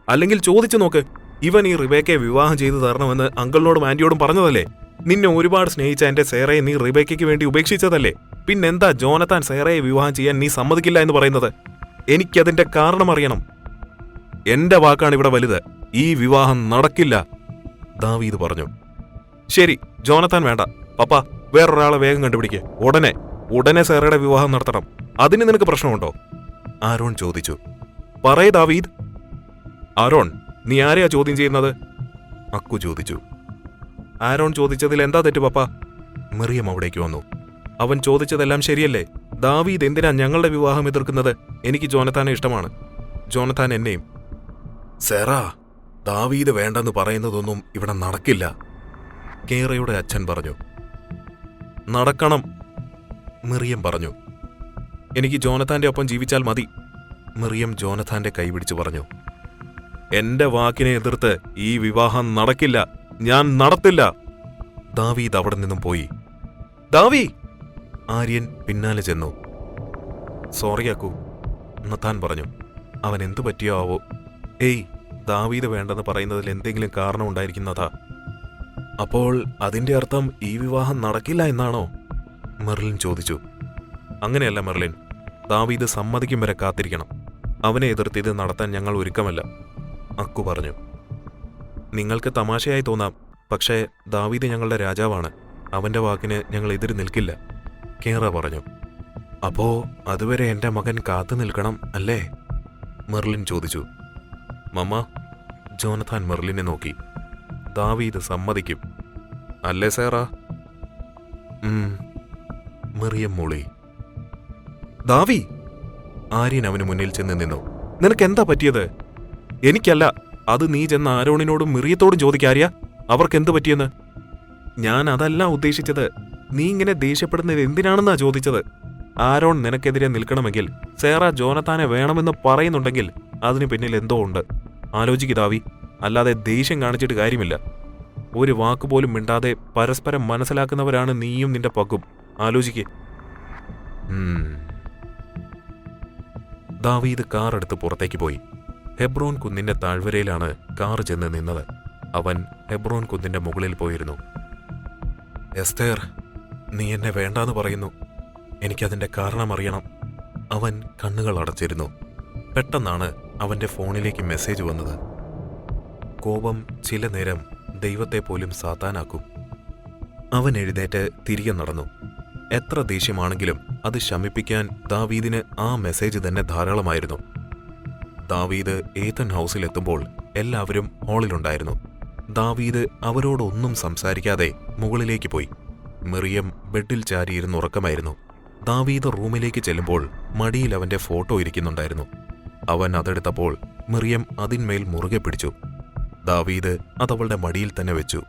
അല്ലെങ്കിൽ ചോദിച്ചു നോക്ക്. ഇവൻ ഈ റിബേക്കയെ വിവാഹം ചെയ്തു തരണമെന്ന് അങ്കിളിനോടും ആന്റിയോടും പറഞ്ഞതല്ലേ? നിന്നെ ഒരുപാട് സ്നേഹിച്ച എന്റെ സേറയെ നീ റിബേക്കയ്ക്ക് വേണ്ടി ഉപേക്ഷിച്ചതല്ലേ? പിന്നെന്താ ജോനത്താൻ സേറയെ വിവാഹം ചെയ്യാൻ നീ സമ്മതിക്കില്ല എന്ന് പറയുന്നത്? എനിക്കതിന്റെ കാരണം അറിയണം. എന്റെ വാക്കാണ് ഇവിടെ വലുത്. ഈ വിവാഹം നടക്കില്ല, ദാവീദ് പറഞ്ഞു. ശരി, ജോനത്താൻ വേണ്ട. പപ്പ, വേറൊരാളെ വേഗം കണ്ടുപിടിക്ക്. ഉടനെ സേറയുടെ വിവാഹം നടത്തണം. അതിന് നിനക്ക് പ്രശ്നമുണ്ടോ? ആരോൺ ചോദിച്ചു. പറയ് ദാവീദ്. ആരോൺ, നീ ആരെയാ ചോദ്യം ചെയ്യുന്നത്? അക്കു ചോദിച്ചു. ആരോൺ ചോദിച്ചതിൽ എന്താ തെറ്റ് പപ്പ? മിറിയം അവിടേക്ക് വന്നു. അവൻ ചോദിച്ചതെല്ലാം ശരിയല്ലേ? ദാവീദ് എന്തിനാ ഞങ്ങളുടെ വിവാഹം എതിർക്കുന്നത്? എനിക്ക് ജോനത്താനെ ഇഷ്ടമാണ്, ജോനത്താൻ എന്നെയും. സേറ, ദാവീദ് വേണ്ടെന്ന് പറയുന്നതൊന്നും ഇവിടെ നടക്കില്ല, കേറയുടെ അച്ഛൻ പറഞ്ഞു. നടക്കണം, മിറിയം പറഞ്ഞു. എനിക്ക് ജോനത്താന്റെ ഒപ്പം ജീവിച്ചാൽ മതി, മിറിയം ജോനത്താന്റെ കൈപിടിച്ചു പറഞ്ഞു. എന്റെ വാക്കിനെ എതിർത്ത് ഈ വിവാഹം നടക്കില്ല, ഞാൻ നടത്തില്ല. ദാവീദ് അവിടെ നിന്നും പോയി. ദാവി! ആര്യൻ പിന്നാലെ ചെന്നു. സോറി അക്കു, നത്താൻ പറഞ്ഞു. അവൻ എന്തു പറ്റിയോ ആവോ. ഏയ്, ദാവീദ് വേണ്ടെന്ന് പറയുന്നതിൽ എന്തെങ്കിലും കാരണം ഉണ്ടായിരിക്കുന്നതാ. അപ്പോൾ അതിന്റെ അർത്ഥം ഈ വിവാഹം നടക്കില്ല എന്നാണോ? മെർലിൻ ചോദിച്ചു. അങ്ങനെയല്ല മെർലിൻ, ദാവീദ് സമ്മതിക്കും വരെ കാത്തിരിക്കണം. അവനെ എതിർത്ത് ഇത് നടത്താൻ ഞങ്ങൾ ഒരുക്കമല്ല, അക്കു പറഞ്ഞു. നിങ്ങൾക്ക് തമാശയായി തോന്നാം, പക്ഷേ ദാവീദ് ഞങ്ങളുടെ രാജാവാണ്. അവന്റെ വാക്കിന് ഞങ്ങൾ എതിര് നിൽക്കില്ല, കേറ പറഞ്ഞു. അപ്പോ അതുവരെ എന്റെ മകൻ കാത്തു നിൽക്കണം അല്ലേ? മെർലിൻ ചോദിച്ചു. മമ്മ, ജോനഥാൻ മെർലിനെ നോക്കി. ദാവീദ് സമ്മതിക്കും അല്ലേ സേറാ? മെറിയം മൂളി. ദാവി! ആര്യൻ അവന് മുന്നിൽ ചെന്ന് നിന്നു. നിനക്കെന്താ പറ്റിയത്? എനിക്കല്ല, അത് നീ ചെന്ന ആരോണിനോടും മിറിയത്തോടും ചോദിക്കാരിയ അവർക്കെന്ത് പറ്റിയെന്ന്. ഞാൻ അതല്ല ഉദ്ദേശിച്ചത്. നീ ഇങ്ങനെ ദേഷ്യപ്പെടുന്നത് എന്തിനാണെന്നാ ചോദിച്ചത്. ആരോൺ നിനക്കെതിരെ നിൽക്കണമെങ്കിൽ സേറ ജോനത്താനെ വേണമെന്ന് പറയുന്നുണ്ടെങ്കിൽ അതിന് പിന്നിൽ എന്തോ ഉണ്ട്. ആലോചിക്ക് ദാവി, അല്ലാതെ ദേഷ്യം കാണിച്ചിട്ട് കാര്യമില്ല. ഒരു വാക്കുപോലും മിണ്ടാതെ പരസ്പരം മനസ്സിലാക്കുന്നവരാണ് നീയും നിന്റെ പക്കും. ആലോചിക്ക്. ദാവീദ് കാർ എടുത്ത് പുറത്തേക്ക് പോയി. ഹെബ്രോൻ കുന്നിന്റെ താഴ്വരയിലാണ് കാർ ചെന്ന് നിന്നത്. അവൻ ഹെബ്രോൻ കുന്നിന്റെ മുകളിൽ പോയിരുന്നു. എസ്തേർ, നീ എന്നെ വേണ്ടാന്ന് പറയുന്നു. എനിക്കതിന്റെ കാരണം അറിയണം. അവൻ കണ്ണുകൾ അടച്ചിരുന്നു. പെട്ടെന്നാണ് അവന്റെ ഫോണിലേക്ക് മെസ്സേജ് വന്നത്. കോപം ചില നേരം ദൈവത്തെ പോലും സാത്താനാക്കും. അവൻ എഴുന്നേറ്റ് തിരികെ നടന്നു. എത്ര ദേഷ്യമാണെങ്കിലും അത് ശമിപ്പിക്കാൻ ദാവീദിന് ആ മെസ്സേജ് തന്നെ ധാരാളമായിരുന്നു. ദാവീദ് ഏതൻ ഹൗസിലെത്തുമ്പോൾ എല്ലാവരും ഹാളിലുണ്ടായിരുന്നു. ദാവീദ് അവരോടൊന്നും സംസാരിക്കാതെ മുകളിലേക്ക് പോയി. മിറിയം ബെഡിൽ ചാരിയിരുന്ന് ഉറക്കമായിരുന്നു. ദാവീദ് റൂമിലേക്ക് ചെല്ലുമ്പോൾ മടിയിൽ അവന്റെ ഫോട്ടോ ഇരിക്കുന്നുണ്ടായിരുന്നു. അവൻ അതെടുത്തപ്പോൾ മിറിയം അതിന്മേൽ മുറുകെ പിടിച്ചു. ദാവീദ് അതവളുടെ മടിയിൽ തന്നെ വെച്ചു.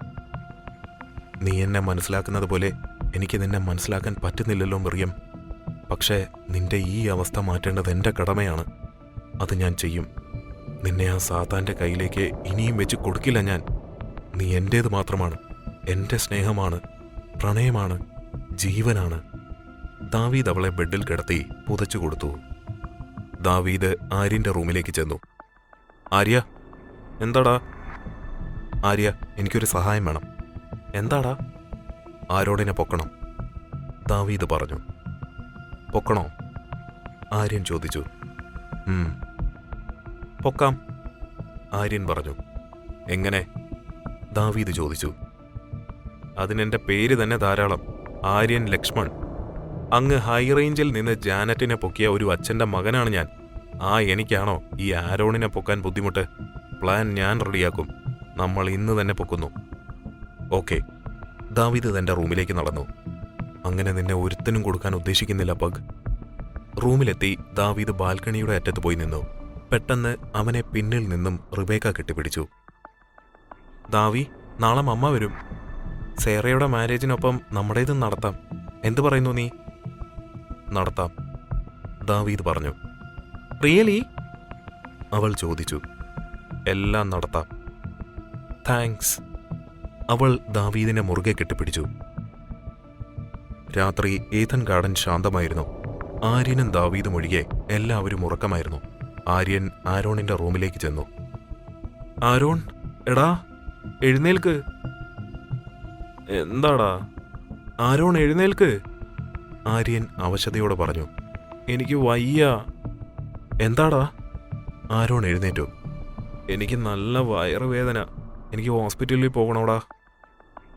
നീ എന്നെ മനസ്സിലാക്കുന്നത് പോലെ എനിക്ക് നിന്നെ മനസ്സിലാക്കാൻ പറ്റുന്നില്ലല്ലോ മിറിയം. പക്ഷേ നിന്റെ ഈ അവസ്ഥ മാറ്റേണ്ടത് എന്റെ കടമയാണ്. അത് ഞാൻ ചെയ്യും. നിന്നെ ആ സാത്താന്റെ കയ്യിലേക്ക് ഇനിയും വെച്ച് കൊടുക്കില്ല ഞാൻ. നീ എന്റേത് മാത്രമാണ്. എന്റെ സ്നേഹമാണ്, പ്രണയമാണ്, ജീവനാണ്. ദാവീദ് അവളെ ബെഡിൽ കിടത്തി പുതച്ചു കൊടുത്തു. ദാവീദ് ആര്യന്റെ റൂമിലേക്ക് ചെന്നു. ആര്യ, എന്താടാ? ആര്യ, എനിക്കൊരു സഹായം വേണം. എന്താടാ? ആരോണിനെ പൊക്കണം, ദാവീദ് പറഞ്ഞു. പൊക്കണോ? ആര്യൻ ചോദിച്ചു. പൊക്കാം, ആര്യൻ പറഞ്ഞു. എങ്ങനെ? ദാവീദ് ചോദിച്ചു. അതിനെന്റെ പേര് തന്നെ ധാരാളം, ആര്യൻ ലക്ഷ്മൺ. അങ്ങ് ഹൈറേഞ്ചിൽ നിന്ന് ജാനറ്റിനെ പൊക്കിയ ഒരു അച്ഛന്റെ മകനാണ് ഞാൻ. എനിക്കാണോ ഈ ആരോണിനെ പൊക്കാൻ ബുദ്ധിമുട്ട്? പ്ലാൻ ഞാൻ റെഡിയാക്കും. നമ്മൾ ഇന്ന് തന്നെ പൊക്കുന്നു. ഓക്കെ. ദാവീദ് തന്റെ റൂമിലേക്ക് നടന്നു. അങ്ങനെ നിന്നെ ഒരുത്തനും കൊടുക്കാൻ ഉദ്ദേശിക്കുന്നില്ല പഗ്. റൂമിലെത്തി ദാവീദ് ബാൽക്കണിയുടെ അറ്റത്ത് പോയി നിന്നു. പെട്ടെന്ന് അവനെ പിന്നിൽ നിന്നും റിബേക്ക കെട്ടിപ്പിടിച്ചു. ദാവി, നാളെ മമ്മ വരും. സേറയുടെ മാരേജിനൊപ്പം നമ്മുടേതും നടത്താം. എന്തു പറയുന്നു നീ? നടത്താം, ദാവീദ് പറഞ്ഞു. റിയലി? അവൾ ചോദിച്ചു. എല്ലാം നടത്താം. താങ്ക്സ്. അവൾ ദാവീദിനെ മുറുകെ കെട്ടിപ്പിടിച്ചു. രാത്രി ഏതൻ ഗാർഡൻ ശാന്തമായിരുന്നു. ആര്യനും ദാവീദും ഒഴികെ എല്ലാവരും ഉറക്കമായിരുന്നു. ആര്യൻ ആരോണിന്റെ റൂമിലേക്ക് ചെന്നു. ആരോൺ, എടാ എഴുന്നേൽക്ക്. എന്താടാ? ആരോൺ എഴുന്നേൽക്ക്, ആര്യൻ അവശതയോടെ പറഞ്ഞു. എനിക്ക് വയ്യ. എന്താടാ? ആരോൺ എഴുന്നേറ്റു. എനിക്ക് നല്ല വയറുവേദന. എനിക്ക് ഹോസ്പിറ്റലിൽ പോകണോടാ.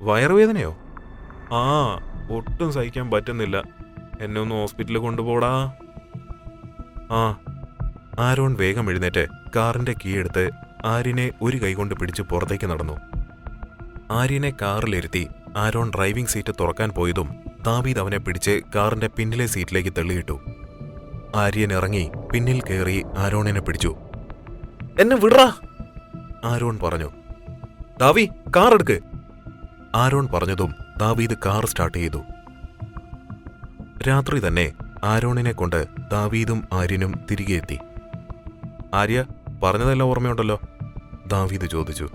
വയറുവേദനയോ? ഒട്ടും സഹിക്കാൻ പറ്റുന്നില്ല. എന്നെ ഒന്ന് ഹോസ്പിറ്റലിൽ കൊണ്ടുപോടാ. ആരോൺ വേഗം എഴുന്നേറ്റ് കാറിന്റെ കീ എടുത്ത് ആര്യനെ ഒരു കൈകൊണ്ട് പിടിച്ച് പുറത്തേക്ക് നടന്നു. ആര്യനെ കാറിലിരുത്തി ആരോൺ ഡ്രൈവിംഗ് സീറ്റ് തുറക്കാൻ പോയതും ദാവീദ് അവനെ പിടിച്ച് കാറിന്റെ പിന്നിലെ സീറ്റിലേക്ക് തള്ളിയിട്ടു. ആര്യൻ ഇറങ്ങി പിന്നിൽ കയറി ആരോണിനെ പിടിച്ചു. എന്നെ വിടറാ, ആരോൺ പറഞ്ഞു. ദാവി, കാർ എടുക്ക്, ആരോൺ പറഞ്ഞതും ദാവീദ് കാർ സ്റ്റാർട്ട് ചെയ്തു. രാത്രി തന്നെ ആരോണിനെ കൊണ്ട് ദാവീദും ആര്യനും തിരികെ എത്തി. ആര്യ, പറഞ്ഞതെല്ലാം ഓർമ്മയുണ്ടല്ലോ? ദാവീദ് ചോദിച്ചു.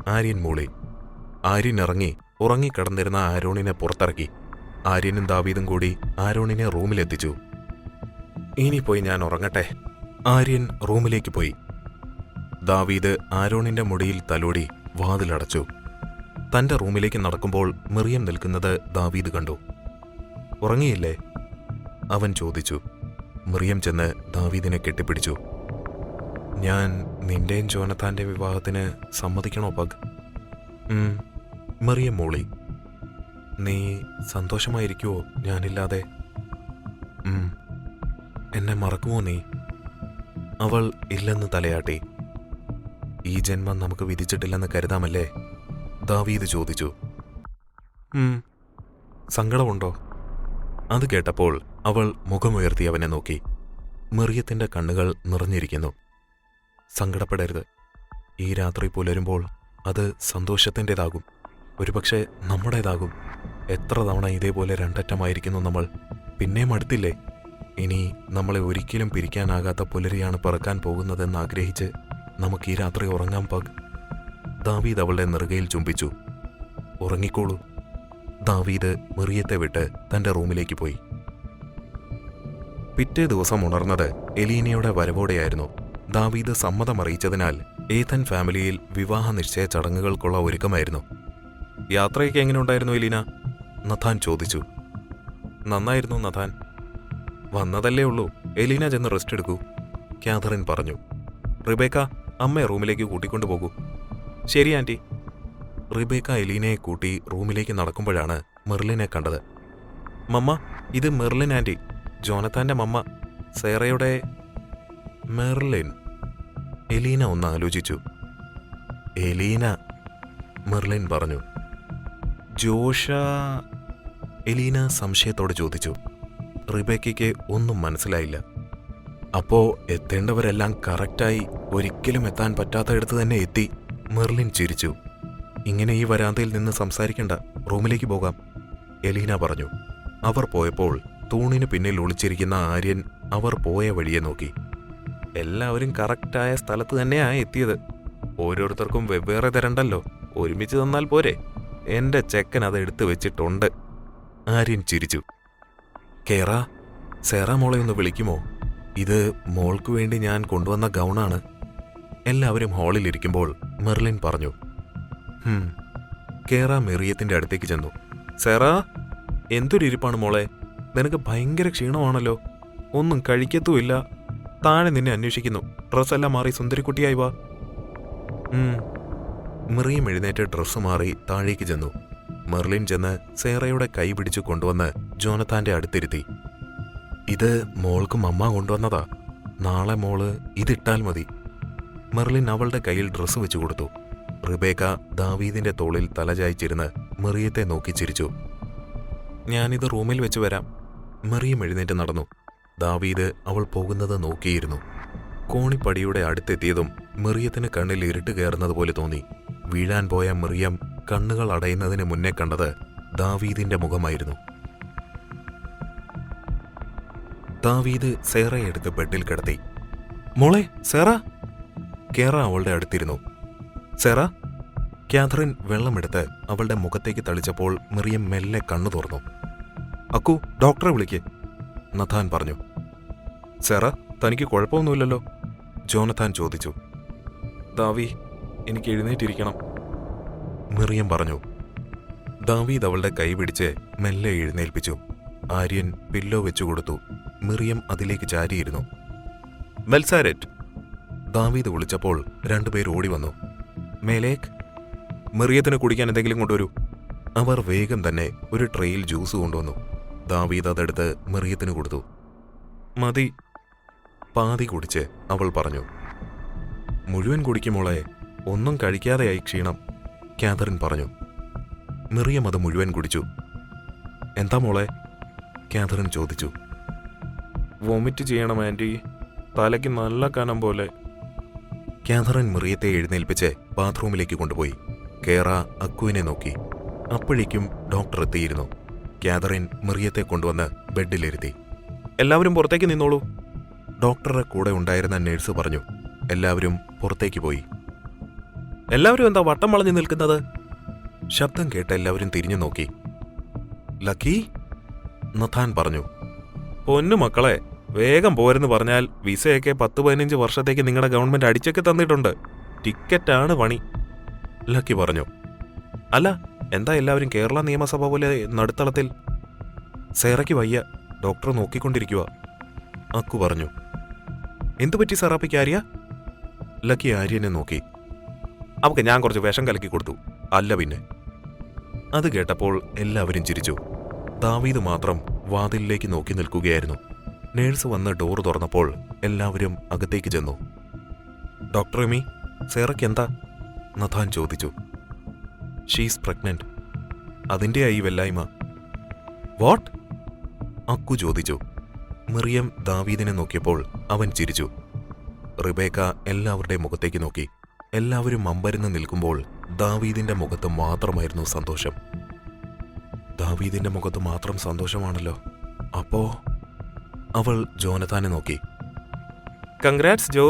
ആര്യൻ മൂളി. ആര്യൻ ഇറങ്ങി ഉറങ്ങിക്കിടന്നിരുന്ന ആരോണിനെ പുറത്തിറക്കി. ആര്യനും ദാവീദും കൂടി ആരോണിനെ റൂമിലെത്തിച്ചു. ഇനി പോയി ഞാൻ ഉറങ്ങട്ടെ. ആര്യൻ റൂമിലേക്ക് പോയി. ദാവീദ് ആരോണിന്റെ മുടിയിൽ തലോടി വാതിലടച്ചു. തന്റെ റൂമിലേക്ക് നടക്കുമ്പോൾ മിറിയം നിൽക്കുന്നത് ദാവീദ് കണ്ടു. ഉറങ്ങിയില്ലേ? അവൻ ചോദിച്ചു. മിറിയം ചെന്ന് ദാവീദിനെ കെട്ടിപ്പിടിച്ചു. ഞാൻ നിന്റെയും ജോനത്താന്റെ വിവാഹത്തിന് സമ്മതിക്കണോ പഗ്? മിറിയം മൂളി. നീ സന്തോഷമായിരിക്കുമോ ഞാനില്ലാതെ? എന്നെ മറക്കുമോ നീ? അവൾ ഇല്ലെന്ന് തലയാട്ടി. ഈ ജന്മം നമുക്ക് വിധിച്ചിട്ടില്ലെന്ന് കരുതാമല്ലേ? ദാവീദ് ചോദിച്ചു. സങ്കടമുണ്ടോ? അത് കേട്ടപ്പോൾ അവൾ മുഖമുയർത്തി അവനെ നോക്കി. മിറിയത്തിന്റെ കണ്ണുകൾ നിറഞ്ഞിരിക്കുന്നു. സങ്കടപ്പെടരുത്. ഈ രാത്രി പുലരുമ്പോൾ അത് സന്തോഷത്തിൻ്റെതാകും. ഒരുപക്ഷെ നമ്മുടേതാകും. എത്ര തവണ ഇതേപോലെ രണ്ടറ്റമായിരിക്കുന്നു നമ്മൾ. പിന്നെയും അടുത്തില്ലേ? ഇനി നമ്മളെ ഒരിക്കലും പിരിക്കാനാകാത്ത പുലരിയാണ് പിറക്കാൻ പോകുന്നതെന്ന് ആഗ്രഹിച്ച് നമുക്ക് ഈ രാത്രി ഉറങ്ങാം പഗ്. ദാവീദ് അവളുടെ നെറുകയിൽ ചുംബിച്ചു. ഉറങ്ങിക്കോളൂ. ദാവീദ് മിറിയത്തെ വിട്ട് തന്റെ റൂമിലേക്ക് പോയി. പിറ്റേ ദിവസം ഉണർന്നത് എലീനയുടെ വരവോടെയായിരുന്നു. ദാവീദ് സമ്മതമറിയിച്ചതിനാൽ ഏതൻ ഫാമിലിയിൽ വിവാഹ നിശ്ചയ ചടങ്ങുകൾക്കുള്ള ഒരുക്കമായിരുന്നു. യാത്രയൊക്കെ എങ്ങനെയുണ്ടായിരുന്നു എലീന? നഥാൻ ചോദിച്ചു. നന്നായിരുന്നു നഥാൻ. വന്നതല്ലേ ഉള്ളൂ. എലീന ചെന്ന് റെസ്റ്റ് എടുക്കൂ, കാതറിൻ പറഞ്ഞു. റിബേക്ക, അമ്മയെ റൂമിലേക്ക് കൂട്ടിക്കൊണ്ടുപോകൂ. ശരി ആൻറ്റി. റിബേക്ക എലീനയെ കൂട്ടി റൂമിലേക്ക് നടക്കുമ്പോഴാണ് മെർലിനെ കണ്ടത്. മമ്മ, ഇത് മെർലിൻ ആൻറ്റി, ജോനത്താന്റെ മമ്മ, സേറയുടെ. മെർലിൻ? എലീന ഒന്ന് ആലോചിച്ചു. എലീന, മെർലിൻ പറഞ്ഞു. ജോഷ? എലീന സംശയത്തോടെ ചോദിച്ചു. റിബേക്കയ്ക്ക് ഒന്നും മനസ്സിലായില്ല. അപ്പോ എത്തേണ്ടവരെല്ലാം കറക്റ്റായി ഒരിക്കലും എത്താൻ പറ്റാത്തയിടത്ത് തന്നെ എത്തി. മെർലിൻ ചിരിച്ചു. ഇങ്ങനെ ഈ വരാന്തയിൽ നിന്ന് സംസാരിക്കണ്ട, റൂമിലേക്ക് പോകാം, എലീന പറഞ്ഞു. അവർ പോയപ്പോൾ തൂണിന് പിന്നിൽ ഒളിച്ചിരിക്കുന്ന ആര്യൻ അവർ പോയ വഴിയെ നോക്കി. എല്ലാവരും കറക്റ്റായ സ്ഥലത്ത് തന്നെയാ എത്തിയത്. ഓരോരുത്തർക്കും വെവ്വേറെ തരണ്ടല്ലോ, ഒരുമിച്ച് തന്നാൽ പോരെ. എന്റെ ചെക്കൻ അത് എടുത്തു വെച്ചിട്ടുണ്ട്. ആര്യൻ ചിരിച്ചു. കേറ, സേറ മോളെ ഒന്ന് വിളിക്കുമോ? ഇത് മോൾക്ക് വേണ്ടി ഞാൻ കൊണ്ടുവന്ന ഗൗണാണ്. എല്ലാവരും ഹാളിലിരിക്കുമ്പോൾ മെർലിൻ പറഞ്ഞു. കേറ മെറിയത്തിന്റെ അടുത്തേക്ക് ചെന്നു. സേറ, എന്തൊരിരിപ്പാണ് മോളെ, നിനക്ക് ഭയങ്കര ക്ഷീണമാണല്ലോ. ഒന്നും കഴിക്കത്തുമില്ല. താഴെ നിന്നെ അന്വേഷിക്കുന്നു. ഡ്രസ്സെല്ലാം മാറി സുന്ദരിക്കുട്ടിയായി വാ. മെറിയം എഴുന്നേറ്റ് ഡ്രസ്സ് മാറി താഴേക്ക് ചെന്നു. മെർലിൻ ചെന്ന് സേറയുടെ കൈ പിടിച്ചു കൊണ്ടുവന്ന് ജോനത്താന്റെ അടുത്തിരുത്തി. ഇത് മോൾക്ക് മമ്മ കൊണ്ടുവന്നതാ. നാളെ മോള് ഇതിട്ടാൽ മതി. മെർലിൻ അവളുടെ കയ്യിൽ ഡ്രസ്സ് വെച്ചു കൊടുത്തു. റിബേക്ക ദാവീദിന്റെ തോളിൽ തലചായ്ച്ചിരുന്ന് മെറിയത്തെ നോക്കി ചിരിച്ചു. ഞാനിത് റൂമിൽ വെച്ച് വരാം. മെറിയം എഴുന്നേറ്റ് നടന്നു. ദാവീദ് അവൾ പോകുന്നത് നോക്കിയിരുന്നു. കോണിപ്പടിയുടെ അടുത്തെത്തിയതും മെറിയത്തിന് കണ്ണിൽ ഇരുട്ട് കയറുന്നത് പോലെ തോന്നി. വീഴാൻ പോയ മെറിയം കണ്ണുകൾ അടയുന്നതിന് മുന്നേ കണ്ടത് ദാവീദിന്റെ മുഖമായിരുന്നു. ദാവീദ് സേറയെ എടുത്ത് ബെഡിൽ കിടത്തി. മോളെ സേറ. കേറ അവളുടെ അടുത്തിരുന്നു. സേറ. കാതറിൻ വെള്ളമെടുത്ത് അവളുടെ മുഖത്തേക്ക് തളിച്ചപ്പോൾ മെറിയം മെല്ലെ കണ്ണു തുറന്നു. അക്കു, ഡോക്ടറെ വിളിക്ക്, നഥാൻ പറഞ്ഞു. സേറ, തനിക്ക് കുഴപ്പമൊന്നുമില്ലല്ലോ? ജോനത്താൻ ചോദിച്ചു. ദാവി, എനിക്ക് എഴുന്നേറ്റിരിക്കണം, മെറിയം പറഞ്ഞു. ദാവീദ് അവളുടെ കൈ പിടിച്ച് മെല്ലെ എഴുന്നേൽപ്പിച്ചു. ആര്യൻ പില്ലോ വെച്ചു കൊടുത്തു. മെറിയം അതിലേക്ക് ചാരിയിരുന്നു. മെൽസാരറ്റ്, ദാവീദ് വിളിച്ചപ്പോൾ രണ്ടുപേർ ഓടി വന്നു. മേലേക്ക്, മെറിയത്തിന് കുടിക്കാൻ എന്തെങ്കിലും കൊണ്ടുവരൂ. അവർ വേഗം തന്നെ ഒരു ട്രെയിൽ ജ്യൂസ് കൊണ്ടുവന്നു. ദാവീദ് അതെടുത്ത് മെറിയത്തിന് കൊടുത്തു. മതി, പാതി കുടിച്ച് അവൾ പറഞ്ഞു. മുഴുവൻ കുടിക്കുമോളെ, ഒന്നും കഴിക്കാതെയായി ക്ഷീണം, കാതറിൻ പറഞ്ഞു. മെറിയം അത് മുഴുവൻ കുടിച്ചു. എന്താ മോളെ? കാതറിൻ ചോദിച്ചു. വൊമിറ്റ് ചെയ്യണം ആൻറ്റി, തലയ്ക്ക് നല്ല കനം പോലെ. കാതറിൻ മെറിയത്തെ എഴുന്നേൽപ്പിച്ച് ബാത്റൂമിലേക്ക് കൊണ്ടുപോയി. കേറ അക്കുവിനെ നോക്കി. അപ്പോഴേക്കും ഡോക്ടർ എത്തിയിരുന്നു. കാതറിൻ മെറിയത്തെ കൊണ്ടുവന്ന് ബെഡിലിരുത്തി. എല്ലാവരും പുറത്തേക്ക് നിന്നോളൂ, ഡോക്ടറുടെ കൂടെ ഉണ്ടായിരുന്ന നേഴ്സ് പറഞ്ഞു. എല്ലാവരും പുറത്തേക്ക് പോയി. എല്ലാവരും എന്താ വട്ടം വളഞ്ഞു നിൽക്കുന്നത്? ശബ്ദം കേട്ട് എല്ലാവരും തിരിഞ്ഞു നോക്കി. ലക്കി, നഥാൻ പറഞ്ഞു. പൊന്നു മക്കളെ, വേഗം പോരെന്ന് പറഞ്ഞാൽ വിസയൊക്കെ 10-15 വർഷത്തേക്ക് നിങ്ങളുടെ ഗവൺമെന്റ് അടിച്ചൊക്കെ തന്നിട്ടുണ്ട്. ടിക്കറ്റാണ് പണി, ലക്കി പറഞ്ഞു. അല്ല, എന്താ എല്ലാവരും കേരള നിയമസഭ പോലെ നടുത്തളത്തിൽ? സേറയ്ക്ക് വയ്യ, ഡോക്ടർ നോക്കിക്കൊണ്ടിരിക്കുക, അക്കു പറഞ്ഞു. എന്തുപറ്റി സെറാപ്പിക്ക് ആര്യ? ലക്കി ആര്യനെ നോക്കി. അവക്ക് ഞാൻ കുറച്ച് വിഷം കലക്കി കൊടുത്തു. അല്ല പിന്നെ. അത് കേട്ടപ്പോൾ എല്ലാവരും ചിരിച്ചു. ദാവീദ് മാത്രം വാതിലിലേക്ക് നോക്കി നിൽക്കുകയായിരുന്നു. നേഴ്സ് വന്ന് ഡോർ തുറന്നപ്പോൾ എല്ലാവരും അകത്തേക്ക് ചെന്നു. ഡോക്ടർ എമി, സേറയ്ക്ക് എന്താ? നഥാൻ ചോദിച്ചു. She's pregnant. അതിൻ്റെ ആയി വെല്ലായ്മ. വാട്ട്? അക്കു ചോദിച്ചു. മറിയം ദാവീദിനെ നോക്കിയപ്പോൾ അവൻ ചിരിച്ചു. റിബേക്ക എല്ലാവരുടെയും മുഖത്തേക്ക് നോക്കി. എല്ലാവരും അമ്പരന്ന് നിൽക്കുമ്പോൾ ദാവീദിന്റെ മുഖത്ത് മാത്രമായിരുന്നു സന്തോഷം. ദാവീദിന്റെ മുഖത്ത് മാത്രം സന്തോഷമാണല്ലോ. അപ്പോ അവൾ ജോനഥാനെ നോക്കി. കൺഗ്രാറ്റ്സ് ജോ,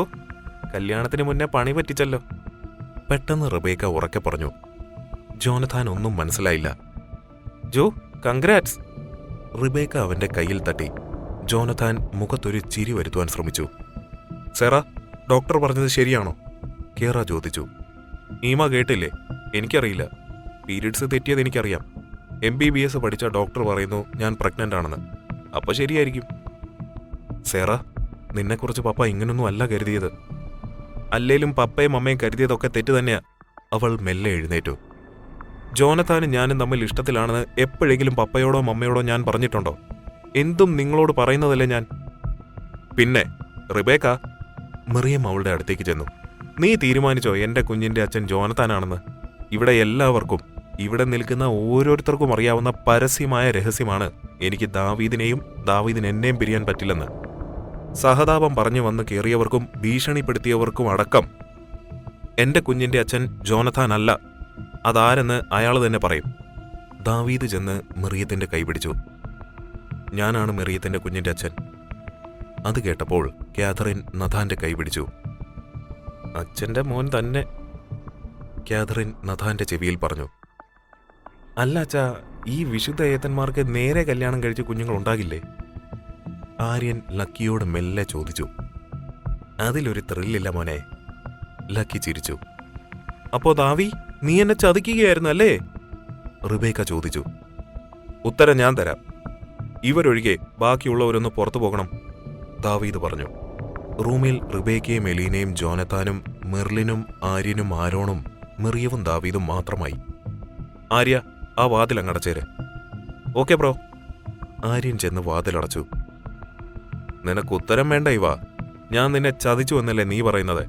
കല്യാണത്തിന് മുന്നേ പണി പറ്റിച്ചല്ലോ. പെട്ടെന്ന് റിബേക്ക ഉറക്കെ പറഞ്ഞു. ജോനഥാൻ ഒന്നും മനസ്സിലായില്ല. ജോ, കൺഗ്രാറ്റ്സ്. റിബേക്ക അവന്റെ കയ്യിൽ തട്ടി. ജോനഥാൻ മുഖത്തൊരു ചിരി വരുത്തുവാൻ ശ്രമിച്ചു. സെറ, ഡോക്ടർ പറഞ്ഞത് ശരിയാണോ? കേറ ചോദിച്ചു. ഈമ കേട്ടില്ലേ? എനിക്കറിയില്ല. പീരീഡ്സ് തെറ്റിയത് എനിക്കറിയാം. MBBS പഠിച്ച ഡോക്ടർ പറയുന്നു ഞാൻ പ്രഗ്നന്റ് ആണെന്ന്. അപ്പൊ ശരിയായിരിക്കും. സെറ, നിന്നെക്കുറിച്ച് പപ്പ ഇങ്ങനൊന്നും അല്ല കരുതിയത്. അല്ലേലും പപ്പയും അമ്മയും കരുതിയതൊക്കെ തെറ്റ് തന്നെയാ. അവൾ മെല്ലെ എഴുന്നേറ്റു. ജോനഥാനും ഞാനും തമ്മിൽ ഇഷ്ടത്തിലാണെന്ന് എപ്പോഴെങ്കിലും പപ്പയോടോ മമ്മയോടോ ഞാൻ പറഞ്ഞിട്ടുണ്ടോ? എന്തും നിങ്ങളോട് പറയുന്നതല്ലേ ഞാൻ. പിന്നെ റിബേക്ക, മറിയം അവളുടെ അടുത്തേക്ക് ചെന്നു. നീ തീരുമാനിച്ചോ എന്റെ കുഞ്ഞിന്റെ അച്ഛൻ ജോനഥാനാണെന്ന്? ഇവിടെ എല്ലാവർക്കും, ഇവിടെ നിൽക്കുന്ന ഓരോരുത്തർക്കും അറിയാവുന്ന പരസ്യമായ രഹസ്യമാണ് എനിക്ക് ദാവീദിനെയും ദാവീദിന് എന്നെയും പിരിയാൻ പറ്റില്ലെന്ന്. സഹതാപം പറഞ്ഞു വന്ന് കയറിയവർക്കും ഭീഷണിപ്പെടുത്തിയവർക്കും അടക്കം എന്റെ കുഞ്ഞിന്റെ അച്ഛൻ ജോനഥാൻ അല്ല. അതാരെന്ന് അയാൾ തന്നെ പറയും. ദാവീദ് ചെന്ന് മറിയത്തിന്റെ കൈപിടിച്ചു. ഞാനാണ് മറിയത്തിന്റെ കുഞ്ഞിന്റെ അച്ഛൻ. അത് കേട്ടപ്പോൾ കാതറിൻ നഥാന്റെ കൈപിടിച്ചു. അച്ഛന്റെ മോൻ തന്നെ, കാതറിൻ നഥാന്റെ ചെവിയിൽ പറഞ്ഞു. അല്ല അച്ഛാ, ഈ വിശുദ്ധ ഏതന്മാർക്ക് നേരെ കല്യാണം കഴിച്ച് കുഞ്ഞുങ്ങൾ ഉണ്ടാകില്ലേ? ആര്യൻ ലക്കിയോട് മെല്ലെ ചോദിച്ചു. അതിലൊരു ത്രില്ലില്ല മോനെ, ലക്കി ചിരിച്ചു. അപ്പോ ദാവി, നീ എന്നെ ചതിക്കുകയായിരുന്നു അല്ലേ? റിബേക്ക ചോദിച്ചു. ഉത്തരം ഞാൻ തരാം. ഇവരൊഴികെ ബാക്കിയുള്ളവരൊന്ന് പുറത്തു പോകണം, ദാവീദ് പറഞ്ഞു. റൂമിൽ റിബേക്കയും എലീനയും ജോനഥാനും മെർലിനും ആര്യനും ആരോണും മറിയവും ദാവീദും മാത്രമായി. ആര്യ, ആ വാതിലങ്ങടച്ചേര്. Okay bro. ആര്യൻ ചെന്ന് വാതിലടച്ചു. നിനക്ക് ഉത്തരം വേണ്ട ഇവ. ഞാൻ നിന്നെ ചതിച്ചു എന്നല്ലേ നീ പറയുന്നത്?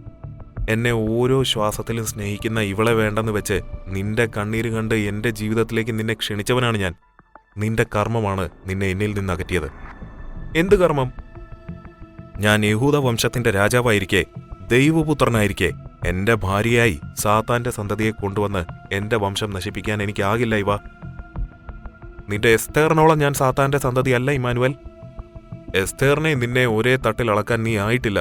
എന്നെ ഓരോ ശ്വാസത്തിലും സ്നേഹിക്കുന്ന ഇവളെ വേണ്ടെന്ന് വെച്ച് നിന്റെ കണ്ണീര് കണ്ട് എന്റെ ജീവിതത്തിലേക്ക് നിന്നെ ക്ഷണിച്ചവനാണ് ഞാൻ. നിന്റെ കർമ്മമാണ് നിന്നെ എന്നിൽ നിന്ന് അകറ്റിയത്. എന്ത് കർമ്മം? ഞാൻ യഹൂദ വംശത്തിന്റെ രാജാവായിരിക്കെ, ദൈവപുത്രനായിരിക്കെ, എന്റെ ഭാര്യയായി സാത്താന്റെ സന്തതിയെ കൊണ്ടുവന്ന് എന്റെ വംശം നശിപ്പിക്കാൻ എനിക്കാകില്ല ഇവ. നിന്റെ എസ്തേറിനോളം ഞാൻ സാത്താന്റെ സന്തതിയല്ല ഇമ്മാനുവൽ. എസ്തേറിനെ നിന്നെ ഒരേ തട്ടിൽ അളക്കാൻ നീ ആയിട്ടില്ല.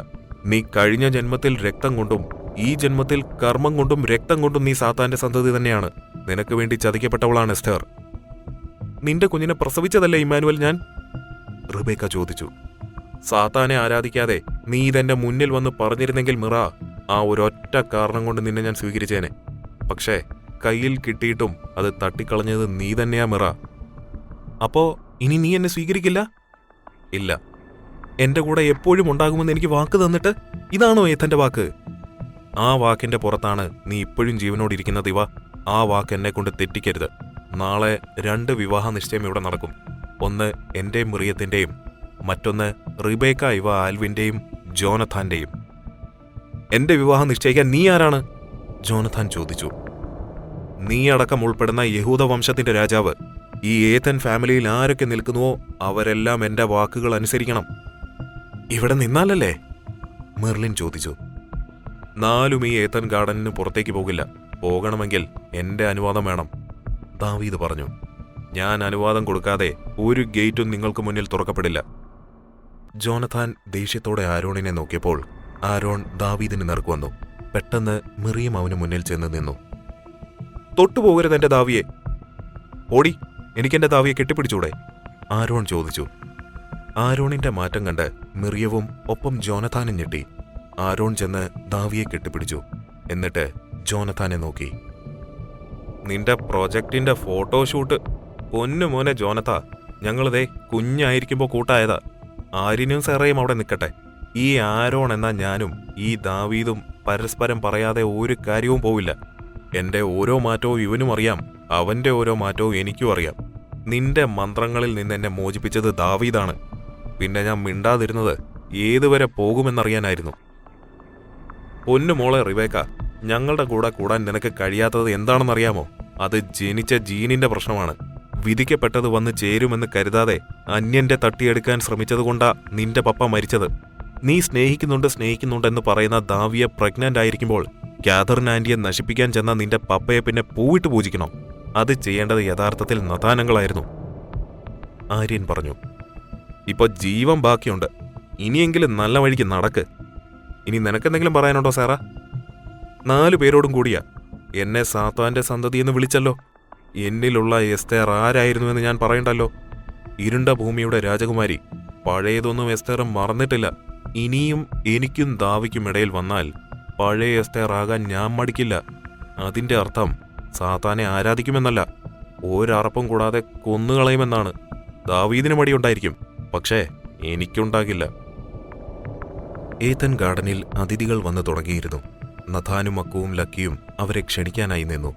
നീ കഴിഞ്ഞ ജന്മത്തിൽ രക്തം കൊണ്ടും ഈ ജന്മത്തിൽ കർമ്മം കൊണ്ടും രക്തം കൊണ്ടും നീ സാത്താന്റെ സന്തതി തന്നെയാണ്. നിനക്ക് വേണ്ടി ചതിക്കപ്പെട്ടവളാണ് എസ്തേർ. നിന്റെ കുഞ്ഞിനെ പ്രസവിച്ചതല്ലേ ഇമ്മാനുവൽ ഞാൻ? റിബേക്ക ചോദിച്ചു. സാത്താനെ ആരാധിക്കാതെ നീ ഇതെന്റെ മുന്നിൽ വന്ന് പറഞ്ഞിരുന്നെങ്കിൽ മിറ, ആ ഒരൊറ്റ കാരണം കൊണ്ട് നിന്നെ ഞാൻ സ്വീകരിച്ചേനെ. പക്ഷേ കയ്യിൽ കിട്ടിയിട്ടും അത് തട്ടിക്കളഞ്ഞത് നീ തന്നെയാ മിറ. അപ്പോ ഇനി നീ എന്നെ സ്വീകരിക്കില്ല? ഇല്ല. എന്റെ കൂടെ എപ്പോഴും ഉണ്ടാകുമെന്ന് എനിക്ക് വാക്ക് തന്നിട്ട് ഇതാണോ ഏതന്റെ വാക്ക്? ആ വാക്കിന്റെ പുറത്താണ് നീ ഇപ്പോഴും ജീവനോടിരിക്കുന്നത് ഇവ. ആ വാക്ക് എന്നെ കൊണ്ട് തെറ്റിക്കരുത്. നാളെ 2 വിവാഹ നിശ്ചയം ഇവിടെ നടക്കും. ഒന്ന് എന്റെയും മറിയത്തിന്റെയും, മറ്റൊന്ന് റിബേക്ക ഇവ ആൽവിന്റെയും ജോനഥാന്റെയും. എന്റെ വിവാഹം നിശ്ചയിക്കാൻ നീ ആരാണ്? ജോനഥാൻ ചോദിച്ചു. നീ അടക്കം ഉൾപ്പെടുന്ന യഹൂദ വംശത്തിന്റെ രാജാവ്. ഈ ഏതൻ ഫാമിലിയിൽ ആരൊക്കെ നിൽക്കുന്നുവോ അവരെല്ലാം എന്റെ വാക്കുകൾ അനുസരിക്കണം. ഇവിടെ നിന്നാലല്ലേ? മെർലിൻ ചോദിച്ചു. 4 ഈ ഏതൻ ഗാർഡനിന് പുറത്തേക്ക് പോകില്ല. പോകണമെങ്കിൽ എന്റെ അനുവാദം വേണം, ദാവീദ് പറഞ്ഞു. ഞാൻ അനുവാദം കൊടുക്കാതെ ഒരു ഗേറ്റും നിങ്ങൾക്ക് മുന്നിൽ തുറക്കപ്പെടില്ല. ജോനഥാൻ ദേഷ്യത്തോടെ ആരോണിനെ നോക്കിയപ്പോൾ ആരോൺ ദാവീദിന് നേർക്ക് വന്നു. പെട്ടെന്ന് മറിയം അവന് മുന്നിൽ ചെന്ന് നിന്നു. തൊട്ടുപോകരുത് എന്റെ ദാവിയെ. ഓടി, എനിക്കെന്റെ ദാവിയെ കെട്ടിപ്പിടിച്ചൂടെ? ആരോൺ ചോദിച്ചു. ആരോണിന്റെ മാറ്റം കണ്ട് മിറിയവും ഒപ്പം ജോനഥാനും ഞെട്ടി. ആരോൺ ചെന്ന് ദാവിയെ കെട്ടിപ്പിടിച്ചു. എന്നിട്ട് ജോനഥാനെ നോക്കി. നിന്റെ പ്രൊജക്ടിന്റെ ഫോട്ടോഷൂട്ട്. പൊന്നു മോനെ ജോനഥ, ഞങ്ങളിതേ കുഞ്ഞായിരിക്കുമ്പോ കൂട്ടായതാ. ആര്യനും സെറയും അവിടെ നിൽക്കട്ടെ. ഈ ആരോൺ എന്ന ഞാനും ഈ ദാവീദും പരസ്പരം പറയാതെ ഒരു കാര്യവും പോവില്ല. എന്റെ ഓരോ മാറ്റവും ഇവനും അറിയാം, അവന്റെ ഓരോ മാറ്റവും എനിക്കും അറിയാം. നിന്റെ മന്ത്രങ്ങളിൽ നിന്ന് എന്നെ മോചിപ്പിച്ചത് ദാവീദാണ്. പിന്നെ ഞാൻ മിണ്ടാതിരുന്നത് ഏതുവരെ പോകുമെന്നറിയാനായിരുന്നു. പൊന്നു മോളെ റിബേക്ക, ഞങ്ങളുടെ കൂടെ കൂടാൻ നിനക്ക് കഴിയാത്തത് എന്താണെന്നറിയാമോ? അത് ജനിച്ച ജീനിന്റെ പ്രശ്നമാണ്. വിധിക്കപ്പെട്ടത് വന്ന് ചേരുമെന്ന് കരുതാതെ അന്യന്റെ തട്ടിയെടുക്കാൻ ശ്രമിച്ചതുകൊണ്ടാ നിന്റെ പപ്പ മരിച്ചത്. നീ സ്നേഹിക്കുന്നുണ്ടെന്ന് പറയുന്ന ദാവിയെ പ്രഗ്നന്റ് ആയിരിക്കുമ്പോൾ കാതറിൻ ആന്റിയെ നശിപ്പിക്കാൻ ചെന്ന നിന്റെ പപ്പയെ പിന്നെ പൂവിട്ട് പൂജിക്കണോ? അത് ചെയ്യേണ്ടത് യഥാർത്ഥത്തിൽ നഥാനങ്ങളായിരുന്നു. ആര്യൻ പറഞ്ഞു. ഇപ്പൊ ജീവൻ ബാക്കിയുണ്ട്. ഇനിയെങ്കിലും നല്ല വഴിക്ക് നടക്ക്. ഇനി നിനക്കെന്തെങ്കിലും പറയാനുണ്ടോ സാറാ? 4 പേരോടും കൂടിയാ എന്നെ സാത്താന്റെ സന്തതി എന്ന് വിളിച്ചല്ലോ. എന്നിലുള്ള എസ്തേർ ആരായിരുന്നുവെന്ന് ഞാൻ പറയണ്ടല്ലോ. ഇരുണ്ട ഭൂമിയുടെ രാജകുമാരി. പഴയതൊന്നും എസ്തേർ മറന്നിട്ടില്ല. ഇനിയും എനിക്കും ദാവിക്കും ഇടയിൽ വന്നാൽ പഴയ എസ്തേർ ആകാൻ ഞാൻ മടിക്കില്ല. അതിന്റെ അർത്ഥം സാത്താനെ ആരാധിക്കുമെന്നല്ല, ഒരറപ്പും കൂടാതെ കൊന്നുകളയുമെന്നാണ്. ദാവീദിന് മടിയുണ്ടായിരിക്കും, പക്ഷേ എനിക്കുണ്ടാകില്ല. ഏതൻ ഗാർഡനിൽ അതിഥികൾ വന്നു തുടങ്ങിയിരുന്നു. നഥാനും അക്കുവും ലക്കിയും അവരെ ക്ഷണിക്കാനായി നിന്നു.